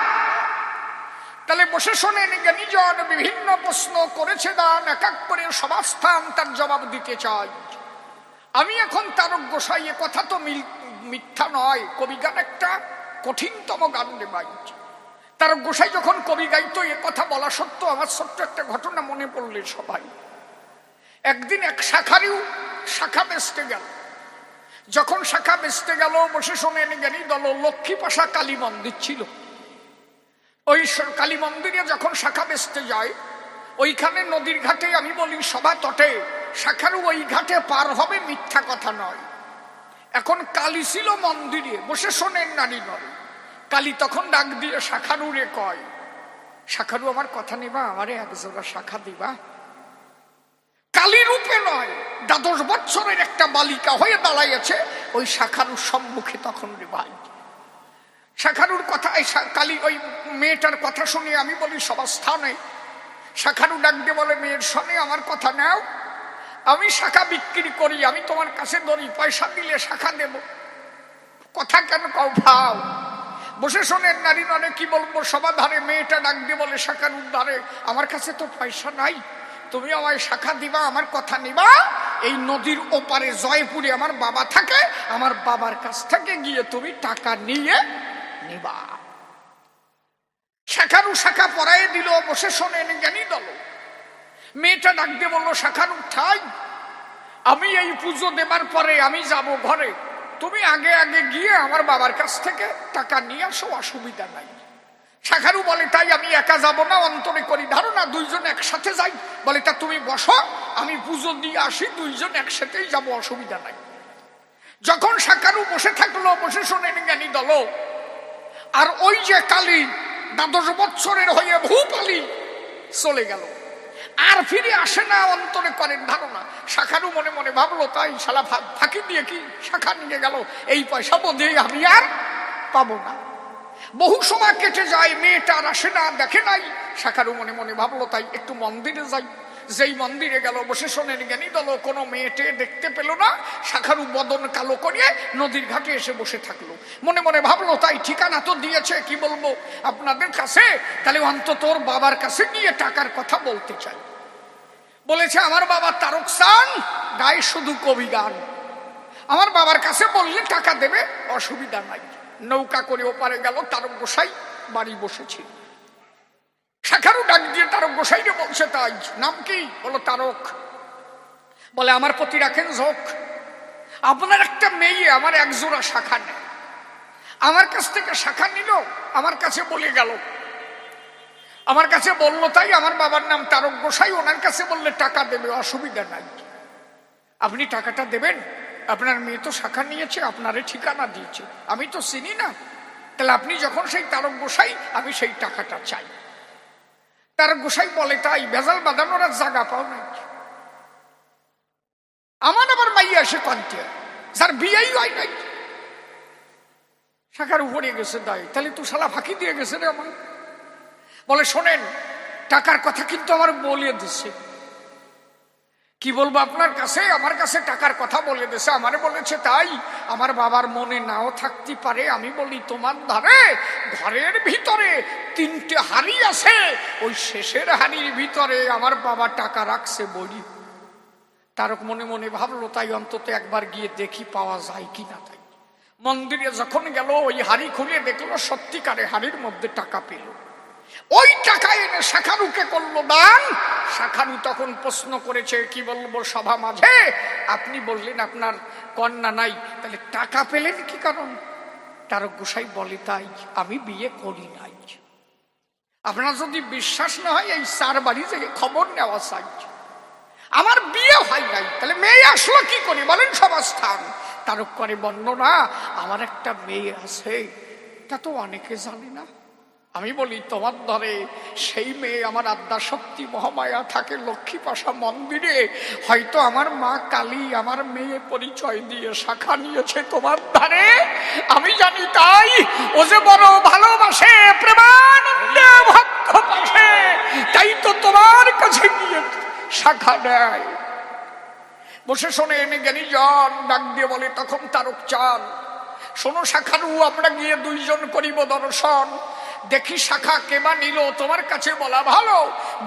তাহলে বসে শোনেন জ্ঞানীজন বিভিন্ন প্রশ্ন করেছে দান, এক এক করে সভাস্থান তার জবাব দিতে চাই। আমি এখন তারক গোসাই, এ কথা তো মিথ্যা নয়। কবি গান একটা কঠিনতম গান রে ভাই। তারক গোসাই যখন কবি গাইতো এ কথা বলা সত্ত্বেও আমার ছোট্ট একটা ঘটনা মনে পড়লে সবাই। একদিন এক শাখারিও শাখা বেচতে গেল। যখন শাখা বেচতে গেল বসে শোনেন জ্ঞানী দল, লক্ষ্মী পাশা কালী মন্দির ছিল। ওই কালী মন্দিরে যখন শাখা বেচতে যায়, ওইখানে নদীর ঘাটে আমি বলি সভা তটে শাখারু ওই ঘাটে পার হবে মিথ্যা কথা নয়। এখন কালী ছিল মন্দিরে, বসে শোনেন নারী নয়। কালী তখন ডাক দিয়ে শাখারুরে কয়, শাখারু আমার কথা নিবা, আমারে একজোড়া শাখা দিবা। কালী রূপে নয়, 12 বছরের একটা বালিকা হয়ে দাঁড়াইছে ওই শাখারুর সম্মুখে। তখন রে ভাই শাখারুর কথা, কালী ওই মেয়েটার কথা শুনে আমি বলি সভাস্থানে শাখারু ডাক দিয়ে বলে, মেয়ের সনে আমার কথা নাও, আমি শাখা বিক্রি করি, আমি তোমার কাছে ধরি, পয়সা দিলে শাখা দেব। কথা কেন কও ভাও। বসে শোনেন নারী ননে কি বলবো সমাধানে। মেয়েটা ডাক দিয়ে বলে শাখারুর দ্বারে, আমার কাছে তো পয়সা নাই, তুমি আমায় শাখা দিবা, আমার কথা নিবা। এই নদীর ওপারে জয়পুরে আমার বাবা থাকে, আমার বাবার কাছ থেকে গিয়ে তুমি টাকা নিয়ে নিবা। শাখারু শাখা পরায়ে দিল। বসে শোনেন জ্ঞানী দল, মেয়েটা ডাক দিয়ে বললো, শাখারু ঠাই, আমি এই পুজো দেবার পরে আমি যাব ঘরে, তুমি আগে আগে গিয়ে আমার বাবার কাছ থেকে টাকা নিয়ে আসো, অসুবিধা নাই। শাখারু বলে, তাই আমি একা যাব না, অন্তরে করি ধারণা দুইজন একসাথে যাই। বলে, তা তুমি বসো, আমি পুজো দিয়ে আসি, দুইজন একসাথেই যাব, অসুবিধা নাই। যখন শাখারু বসে থাকলো, বসে শোনেন জ্ঞানী দল, আর ওই যে কালী 12 বছরের হয়ে ভূপালী চলে গেল, আর ফিরে আসে না, অন্তরে করেন ধারণা। শাখারু মনে মনে ভাবলো, তাই শালা ফাঁকি দিয়ে কি শাখা নিয়ে গেল, এই পয়সা বোধহয় আমি আর পাবো না। বহু সময় কেটে যায়, মেয়েটা আর আসে না, দেখে নাই। শাখারু মনে মনে ভাবলো, তাই একটু মন্দিরে যাই। যেই মন্দিরে গেল, বসে শোনেন জ্ঞানী দল, কোনো মেয়েটে দেখতে পেল না। শাখারু বদন কালো করিয়ে নদীর ঘাটে এসে বসে থাকলো। মনে মনে ভাবলো, তাই ঠিকানা তো দিয়েছে, কি বলবো আপনাদের কাছে, তাহলে অন্তত ওর বাবার কাছে গিয়ে টাকার কথা বলতে চাই। বলেছে, আমার বাবা তারক চাঁদ, গায়ে শুধু কবি গান, আমার বাবার কাছে বললে টাকা দেবে, অসুবিধা নাই। নৌকা করে ওপারে গেল। তারক গোসাই বাড়ি বসেছিল। শাখারু ডাক দিয়ে তারক গোসাইকে বলছে, তাই নাম কি? বলো তারক। বলে, আমার প্রতি রাখেন ঝোঁক, আপনার একটা মেয়ে আমার একজোড়া শাখা নেয়, আমার কাছ থেকে শাখা নিল, আমার কাছে বলে গেল, আমার কাছে বললো, তাই আমার বাবার নাম তারক গোসাই, ওনার কাছে বললে টাকা দেবে, অসুবিধা নাই। আপনি টাকাটা দেবেন? আপনার মেয়ে তো শাখা নিয়েছে, আপনারে ঠিকানা দিয়েছে, আমি তো চিনি না, তাহলে আপনি যখন সেই তারক গোসাই, আমি সেই টাকাটা চাই। তারক গোসাই বলে, তাই ভেজাল বাঁধানোর আর জায়গা পাও নাই, আমার আবার মাইয়া এসে কন্টে, যার বিয়েই হয় নাই। শাখার উপরে গেছে, তাই তাহলে তো শালা ফাঁকি দিয়ে গেছে রে আমার। বলে, শোনেন, টাকার কথা কিন্তু আমার বলে দিছে। কি বলবো আপনার কাছে? আমার কাছে টাকার কথা বলে দিছে, আমারে বলেছে, তাই আমার বাবার মনে নাও থাকতে পারে। আমি বলি, তোমার ধারে ঘরের ভিতরে 3টে হাড়ি আছে, ওই শেষের হাড়ির ভিতরে আমার বাবা টাকা রাখছে বলি। তারক মনে মনে ভাবলো, তাই অন্তত একবার গিয়ে দেখি পাওয়া যায় কিনা। তাই মন্দিরে যখন গেল, ওই হাড়ি খুলে দেখলো, সত্যিকারে হাড়ির মধ্যে টাকা পেল। ওই টাকা এনে শাখানুকে করলো দান। শাখানু তখন প্রশ্ন করেছে, কি বলবো সভা মাঝে, আপনি বললেন আপনার কন্যা নাই, তাহলে টাকা পেলেন কি কারণ? তারক গোসাই বলে, তাই আমি বিয়ে করি নাই। আপনার যদি বিশ্বাস না হয় এই 4 বাড়ি থেকে খবর নেওয়া চাই, আমার বিয়ে হয় নাই, তাহলে মেয়ে আসলো কি করে বলেন সভাস্থান? তারক করে বর্ণনা, আমার একটা মেয়ে আছে, তা তো অনেকে জানে না। আমি বলি, তোমার ধরে সেই মেয়ে আমার আদ্যা শক্তি মহামায়া থাকে লক্ষ্মীপাশা মন্দিরে, হয়তো আমার মা কালী আমার মেয়ে পরিচয় দিয়ে শাখা নিয়েছে তোমার ধারে, আমি জানি। তাই ও যে বড় ভালোবাসে, প্রেমানন্দে ভক্ত পাশে, তাই তো তোমার কাছে গিয়ে শাখা নেয়। বসে শোনে এনে জ্ঞানী জন ডাক দিয়ে বলে তখন তারক চান, শোনো শাখানু, আমরা গিয়ে 2 জন করিব দর্শন। দেখি শাখা কেবা নিল, তোমার কাছে বলা ভালো।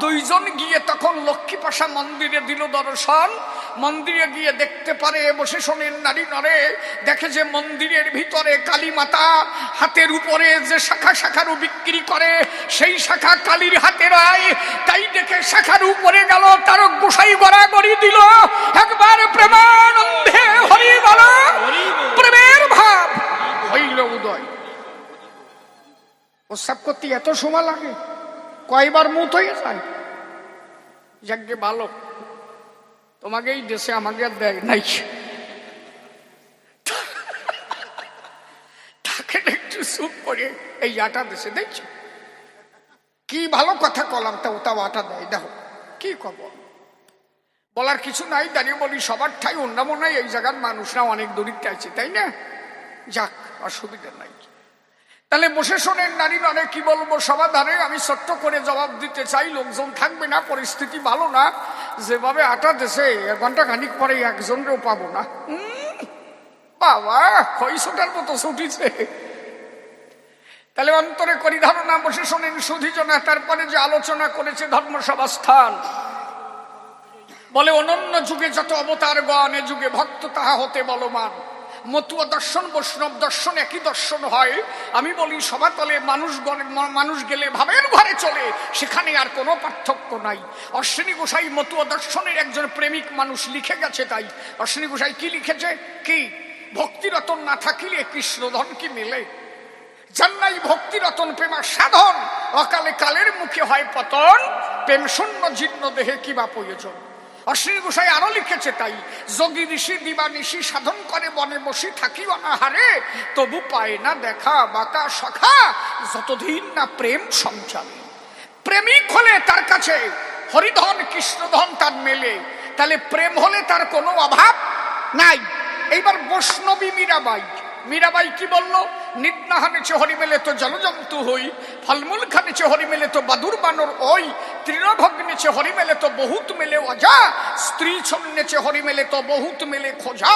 2 জন গিয়ে তখন লক্ষ্মীপাশা মন্দিরে দিল দর্শন। মন্দিরে গিয়ে দেখতে পারে, বসে শোনেন নারী নরে, দেখে যে মন্দিরের ভিতরে কালী মাতা হাতের উপরে যে শাখা শাখারু বিক্রি করে, সেই শাখা কালীর হাতে রায়। তাই দেখে শাখার উপরে গেল, তারক গোসাই গড়াগড়ি দিল, একবার প্রেমানন্দে হরি বল, প্রেমের ভাব হইল উদয়। প্রস্রাব করতে এত সময় লাগে? কয়বার মুত হয়ে যায়? যাকে ভালো, তোমাকে এই দেশে আমাকে দেয় নাই, তাকে একটু চুপ করে এই আটা দেশে দেখছো কি ভালো কথা কলাম, তাও আটা দেয়। দেখো কি খবর, বলার কিছু নাই। দাঁড়িয়ে বলি, সবার ঠাই অন্য মনে হয়, এই জায়গার মানুষরা অনেক দূরিত্বে আছে, তাই না? যাক, অসুবিধা নাই। তাহলে বসে শোনেন নারী নরে, কি বলবো সমাধানে, আমি ছোট্ট করে জবাব দিতে চাই, লোকজন থাকবে না, পরিস্থিতি ভালো না। যেভাবে আটা দেশে 1 ঘন্টা খানিক পরে একজনকেও পাবো না। বাবা খইশোটার মতো ছুটিছে। তাহলে অন্তরে করি ধারণা। বসে শোনেন সুধীজনা, তারপরে যে আলোচনা করেছে ধর্মসভা স্থান, বলে অনন্য যুগে যত অবতারগণ, এ যুগে ভক্ত তাহা হতে বলমান। মতুয়া দর্শন বৈষ্ণব দর্শন একই দর্শন হয়। আমি বলি সভাতলে মানুষ গেলে ভাবের ঘরে চলে, সেখানে আর কোনো পার্থক্য নাই। অশ্বিনী গোসাই মতুয়া দর্শনের একজন প্রেমিক মানুষ লিখে গেছে। তাই অশ্বিনী গোসাই কি লিখেছে, কি ভক্তিরতন না থাকিলে কৃষ্ণধন কি মেলে, জান্নাই ভক্তিরতন প্রেমা সাধন, অকালে কালের মুখে হয় পতন, প্রেম শূন্য জীর্ণ দেহে কিবা প্রয়োজন। অশ্বিনী গোসাই আরো লিখেছে, তাই যোগী ঋষি দিবানিশি সাধন করে বনে বসি থাকি অনাহারে, তবু পায় না দেখা বাঁকা সখা, যতদিন না প্রেম সঞ্চালে। প্রেমিক হলে তার কাছে হরিধন কৃষ্ণধন তার মেলে, তাহলে প্রেম হলে তার কোনো অভাব নাই। এইবার বৈষ্ণবী মীরাবাই কি বলল, নিত্না হানেছে হরি মেলে তো জলজন্তু হই, ফলমূল খানেছে হরি মেলে তো বাদুর বানর ওই, তৃণভগ্নেছে হরি মেলে তো বহুত মেলে অজা, স্ত্রী ছন্নেছে হরি মেলে তো বহুত মেলে খোঁজা,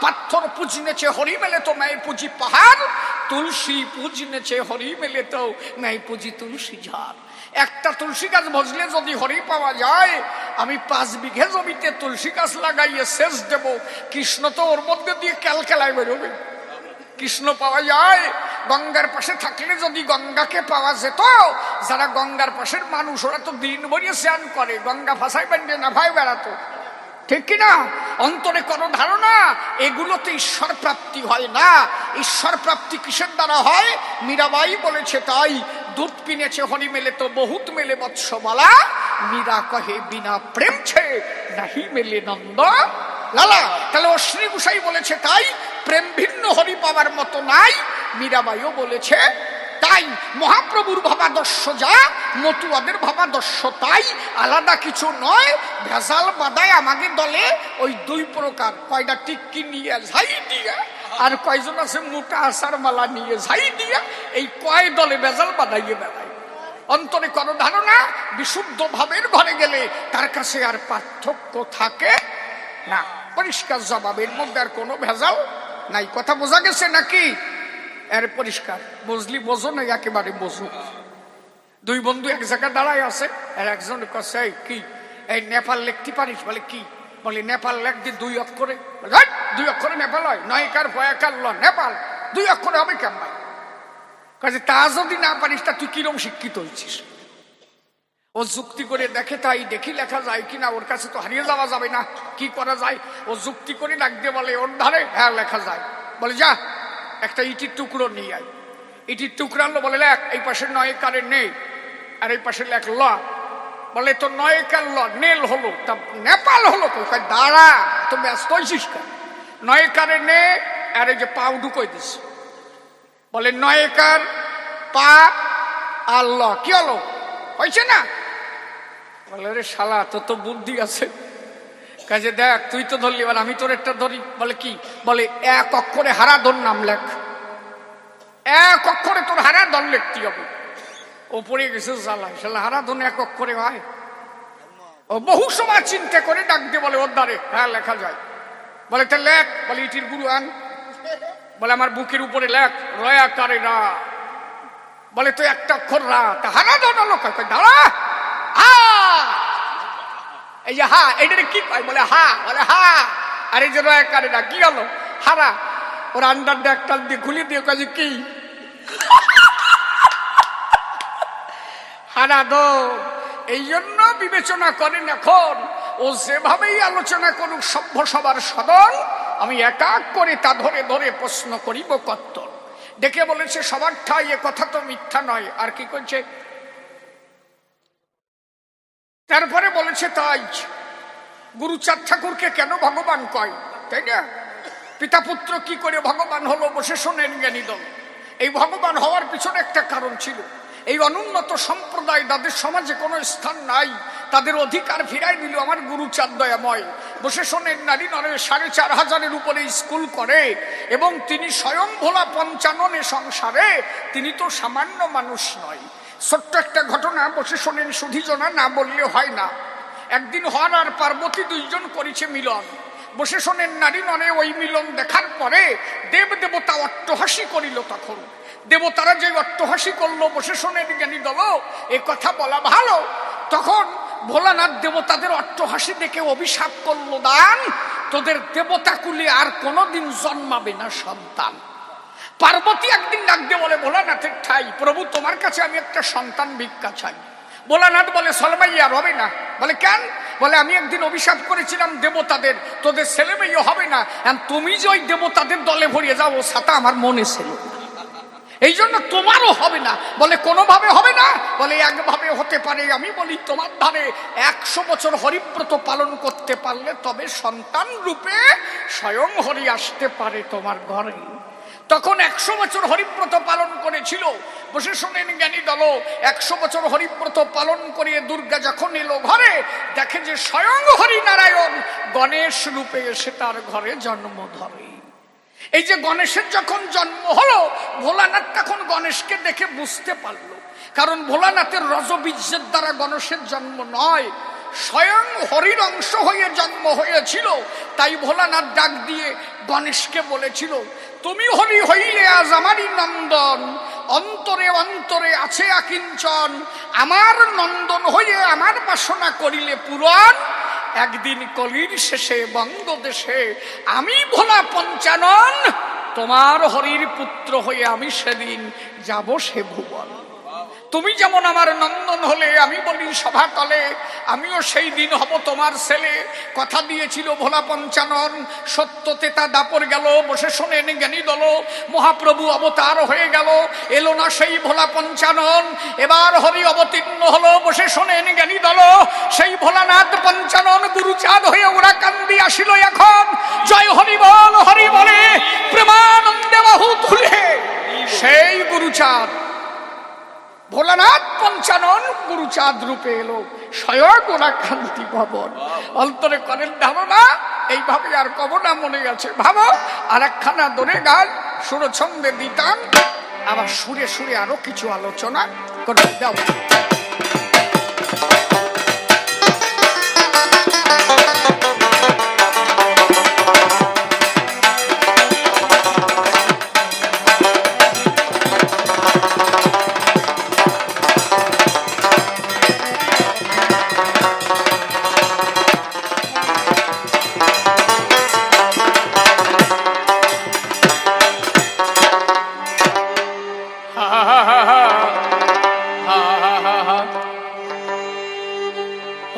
পাথর পুজনেছে হরি মেলে তো ম্যায় পুজি পাহাড়, তুলসী পুজনেছে হরি মেলে তো ম্যায় পুজি তুলসী ঝাড়। একটা তুলসী গাছ বসলে যদি হরি পাওয়া যায়, আমি 5 বিঘে জমিতে তুলসী গাছ লাগাইয়ে সেচ দেব, কৃষ্ণ তো ওর মধ্যে দিয়ে ক্যালকেলায় বেরোবে। কৃষ্ণ পাওয়া যায়। গঙ্গার পাশে থাকলে যদি গঙ্গাকে পাওয়া যেত, যারা গঙ্গার পাশের মানুষ ওরা তো দিন ভরিয়ে স্নান করে, গঙ্গা ভাসাই বান্ডে না ভাই বেড়াতো, ঠিক কিনা? অন্তরে কোনো ধারণা, এগুলোতে ঈশ্বর প্রাপ্তি হয় না। ঈশ্বর প্রাপ্তি কিসের দ্বারা হয়? মীরাবাই বলেছে, তাই দুধ পিনেছে হরি মেলে তো বহুত মেলে বৎসবালা, মীরা কহে বিনা প্রেম ছে নাহি মেলে নন্দ লালা। তাহলে অশ্বিনী গোসাই বলেছে, তাই প্রেম ভিন্ন হরি পাওয়ার মতো নাই। মীরাবাইও বলেছে তাই। মহাপ্রভুর ভাবাদর্শ যা, মতুয়াদের ভাবাদর্শ তাই, আলাদা কিছু নয়। ভেজাল বাদায় আমাকে দলে ওই 2 প্রকার, কয়টা টিক্কি নিয়ে ঝাই দিয়ে, আর কয়জন আছে মোটা আসার মালা নিয়ে ঝাই দিয়ে, এই কয় দলে ভেজাল বাদাইয়ে বেড়ায়। অন্তরে কোনো ধারণা, বিশুদ্ধ ভাবের ঘরে গেলে তার কাছে আর পার্থক্য থাকে না। পরিষ্কার জবাবের মধ্যে আর কোনো ভেজাল নাই। কথা বোঝা গেছে নাকি? এর পরিষ্কার বুঝলি বোঝো না, একেবারে বোঝো। 2 বন্ধু এক জায়গায় দাঁড়ায় আছে, আর একজন কাছে কি এই নেপাল লিখতে পারিস? বলে কি? বলে নেপাল লেখ দি 2 অক্ষরে। 2 অক্ষরে নেপাল হয়? নয়কার ভয়াকার ল নেপাল 2 অক্ষরে হবে কেমন? কাজে তা যদি না পারিস তা তুই কিরম শিক্ষিত হয়েছিস? ও যুক্তি করে দেখে, তাই দেখি লেখা যায় কিনা, ওর কাছে তো হারিয়ে যাওয়া যাবে না, কি করা যায়? ও যুক্তি করে ডাক দিয়ে বলে, ওর ধারে হ্যাঁ লেখা যায়। বলে যা একটা ইটির টুকরো নিয়ে আয়। ইটির টুকরো আনলো, বলে লেখ এই পাশে নয়কারে নেই আর এই পাশে লেখ ল। বলে তো নয়কার ল নেল হলো, তা নেপাল হলো তো? দাঁড়া, তো ব্যস্ত হয়েছিস কেন? নয়কারে নে আর এই যে পাও ঢুকোই দিস। বলে নয়কার পা আর ল, কি হলো? হয়েছে না? বলে রে শালা, তোর তো বুদ্ধি আছে। কাজে দেখ তুই তো ধরলি, বলে আমি তোর একটা ধরি। বলে কি? বলে এক অক্ষরে হারাধন নাম লেখ, এক অক্ষরে তোর হারাধন লিখতে হবে। ও পড়ে গেছে জ্বালায়, শালা হারাধন এক অক্ষরে হয়? ও বহু সময় চিন্তা করে ডাক দিয়ে বলে, ওর দ্বারে হ্যাঁ লেখা যায়। বলে তা লেখ। বলে ইটির গুরু আন। বলে আমার বুকের উপরে লেখ রয়াকারে রা। বলে তো একটা অক্ষর রা, তা হারাধন হলো? দাঁড়া, এই যে হা, এইটা কি কয়? বলে হা। বলে হা। আর এই যে রয়াকারে রা, কি হলো? হারা। ওর আন্ডার একটা দিয়ে খুলে দিয়ে কাজে কি হারাধন। এই জন্য বিবেচনা করেন এখন ও যেভাবেই আলোচনা করুক সভ্য সবার সদন, আমি এক এক করে তা ধরে ধরে প্রশ্ন করিব কত্তর। ডেকে বলেছে সবার ঠাই, এ কথা তো মিথ্যা নয়। আর কি করছে? তারপরে বলেছে তাই গুরুচাঁদ ঠাকুরকে কেন ভগবান কয়, তাই না? পিতা পুত্র কি করে ভগবান হলো? বসে শোনেন জ্ঞানী দল। এই ভগবান হওয়ার পিছনে একটা কারণ ছিল। এই অনুন্নত সম্প্রদায়, যাদের সমাজে কোনো স্থান নাই, তাদের অধিকার ফিরাই দিল আমার গুরুচাঁদ দয়াময়। বসে শোনেন নারী নরে ৪৫০০-এর উপরে স্কুল করে, এবং তিনি স্বয়ং ভোলা পঞ্চাননে সংসারে, তিনি তো সামান্য মানুষ নয়। ছোট্ট একটা ঘটনা বসে শোনেন সুধীজনা, না বললে হয় না। একদিন হর আর পার্বতী দুইজন করেছে মিলন। বসে শোনেন নারী নরে ওই মিলন দেখার পরে দেব দেবতা অট্টহাসি করিল। তখন দেবতারা যে অট্টহাসি করলো, বসে শোনেন জ্ঞানী দল, এ কথা বলা ভালো। তখন ভোলানাথ দেবতাদের অট্টহাসি দেখে অভিশাপ করলো, দান তোদের দেবতা কুলে আর কোনোদিন জন্মাবে না সন্তান। পার্বতী একদিন ডাক দিয়ে বলে, ভোলানাথের ঠাই প্রভু, তোমার কাছে আমি একটা সন্তান ভিক্ষা চাই। ভোলানাথ বলে, সলমাইয়া হবে না। বলে কেন? বলে আমি একদিন অভিশাপ করেছিলাম দেবতাদের, তোদের ছেলে মেয়ে হবে না। তুমি যে ওই দেবতাদের দলে ভরিয়ে যাও, ও সাথে আমার মনে ছিল, এই জন্য তোমারও হবে না। বলে কোনোভাবে হবে না? বলে একভাবে হতে পারে। আমি বলি তোমার ধারে ১০০ বছর হরিব্রত পালন করতে পারলে তবে সন্তান রূপে স্বয়ং হরি আসতে পারে তোমার ঘরে। তখন ১০০ বছর হরিব্রত পালন করেছিল। বসে শোনেন জ্ঞানী দল, ১০০ বছর হরিব্রত পালন করিয়ে দুর্গা যখন এলো ঘরে, দেখে যে স্বয়ং হরিনারায়ণ গণেশ রূপে এসে তার ঘরে জন্ম ধরে। এই যে গণেশের যখন জন্ম হলো, ভোলানাথ তখন গণেশকে দেখে বুঝতে পারলো, কারণ ভোলানাথের রজবীর্যের দ্বারা গণেশের জন্ম নয়, স্বয়ং হরির অংশ হয়ে জন্ম হয়েছিল। তাই ভোলানাথ ডাক দিয়ে গণেশকে বলেছিল, তুমি হরি হইলে আজ আমারই নন্দন, অন্তরে অন্তরে আছে আকিঞ্চন, আমার নন্দন হয়ে আমার বাসনা করিলে পূরণ, একদিন কলির শেষে বঙ্গদেশে আমি ভোলা পঞ্চানন, তোমার হরির পুত্র হয়ে আমি সেদিন যাব সে ভুবন। তুমি যেমন আমার নন্দন হলে, আমি বলি সভাতলে, আমিও সেই দিন হব তোমার ছেলে। কথা দিয়েছিল ভোলা পঞ্চানন, সত্যতে তা দাপর গেল। বসে শোনেন জ্ঞানী দল, মহাপ্রভু অবতার হয়ে গেল, এলো না সেই ভোলা পঞ্চানন। এবার হরি অবতীর্ণ হলো। বসে শোনেন জ্ঞানী দল, সেই ভোলানাথ পঞ্চানন গুরুচাঁদ হয়ে ওরা কান্দি আসিল। এখন জয় হরি বল, হরি বলে প্রেমানন্দে বাহু তুলে সেই গুরুচাঁদ ভোলানাথ পঞ্চানন গুরুচাঁদ রূপে এলো, স্বয়ং ওরা কান্তি ভবন। অন্তরে করেন ধারণা, এইভাবে আর কব না, মনে গেছে ভাবো। আর একখানা দরে গান সুরছন্দে দিতাম, আবার সুরে সুরে আরো কিছু আলোচনা করে দাও।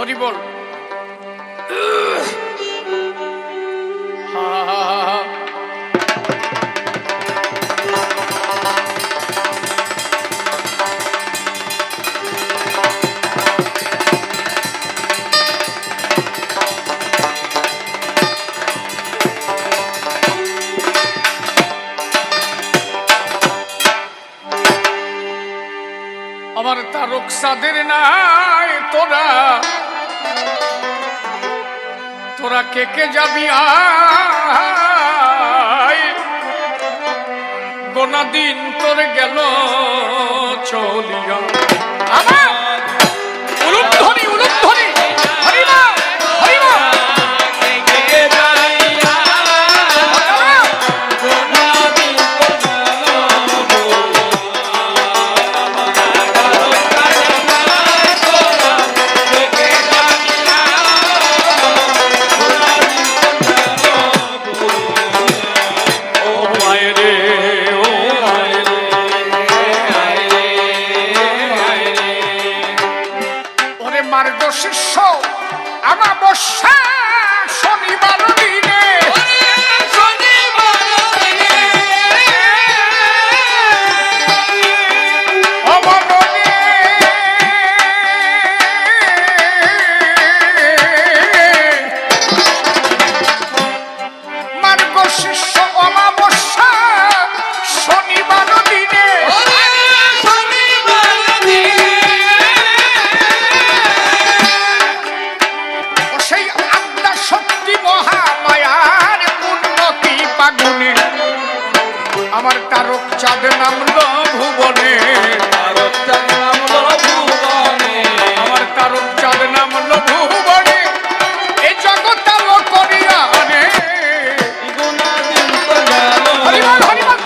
হরি বল। আমার তারক সাদের নাই তোরা তোরা কে কে যাবি আয় গোনা দিন তোর গেল চলিয়া আমার উলুধ্বনি উলুধ্বনি হরিমা হরিমা শিষ্য আমাবস্যা শনিবার দিনে অবরণে মার্গ শিষ্য অমাবস্যা শনিবার দিনে আমার তারক চাঁদ নামলো ভুবনে আমার তারক চাঁদ নামলো ভুবনে এই জগৎ আলো করিয়া রে হরিবল হরিবল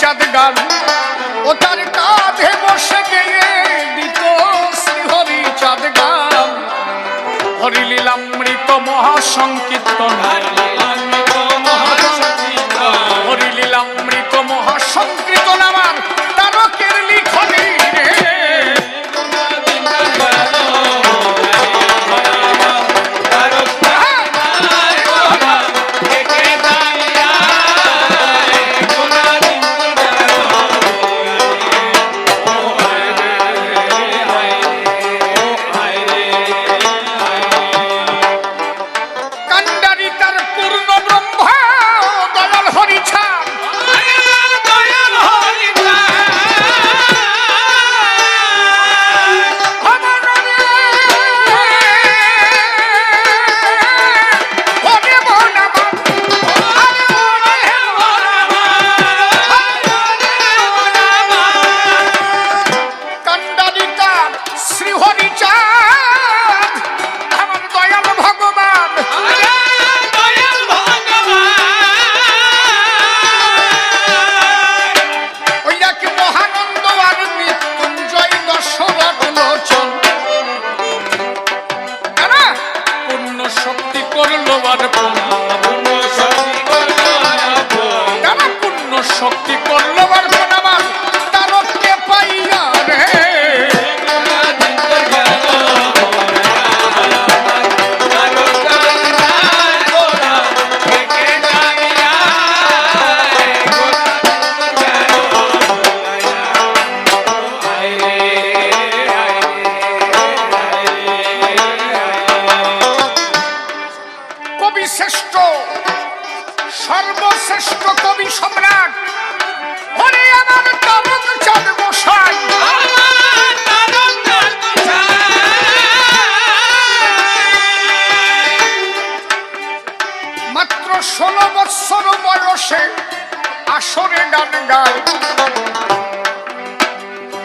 চাঁদ গান ও তার কাঁধে বসে গিয়ে দিত শ্রীহরি চাঁদ গান হরিলীলামৃত মহাসংকীর্তন হরিলীলামৃত মহাসংকীর্তন আমার তারকের লিখনি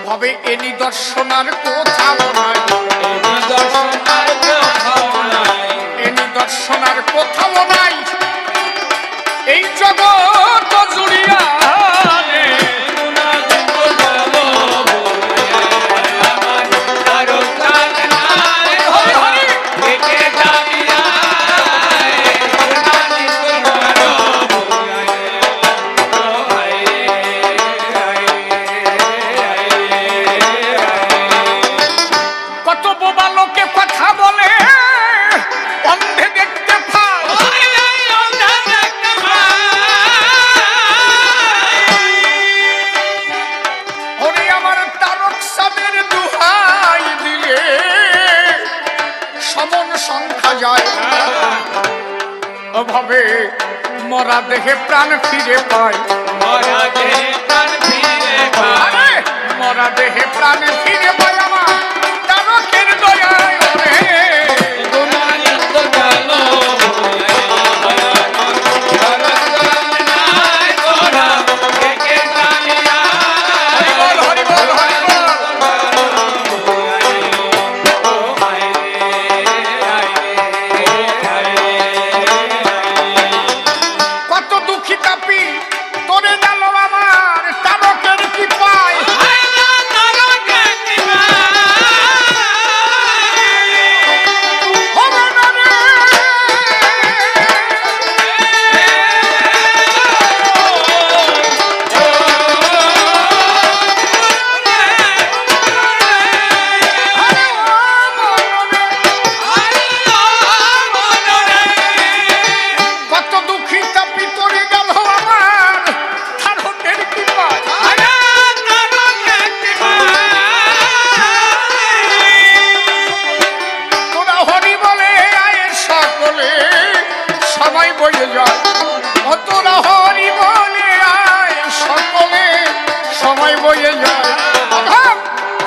ভাবে এ নিদর্শনার কোথাও নাই, এ নিদর্শনার কোথাও নাই এই জগৎ জুড়িয়া রে। কত বোবা লোকে কথা বলে অন্ধে দেখতে পায়, ওরে আমার তারক সাদের দুহাই দিলে সমন সংখ্যা যায়, অভাবে মরা দেহে প্রাণ ফিরে পায়, আরে মরা দেহে প্রাণ ফিরে পায় আমার তারকের দয়ায় রে। হরিবল হরিবল হরিবল। কত দুঃখী তাপি তোরে গেল আমার তারকের কি পায়, হবে না রে। আরে ও মনরে, কত দুঃখী তাপি তোরে গেল আমার তারকের কি পায়, তোরা হরি বলে আয়ের সকলে সময় বয়ে যায়, ও তোরা হরি বলে আয় সকলে সময় বয়ে যায়। অভাব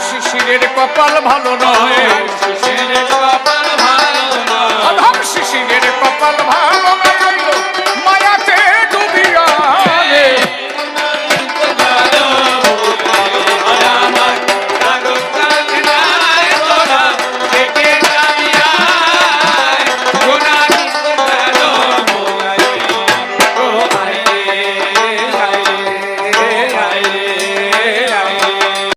শিশিরের কপাল ভালো নয়, অভাব শিশিরের কপাল ভালো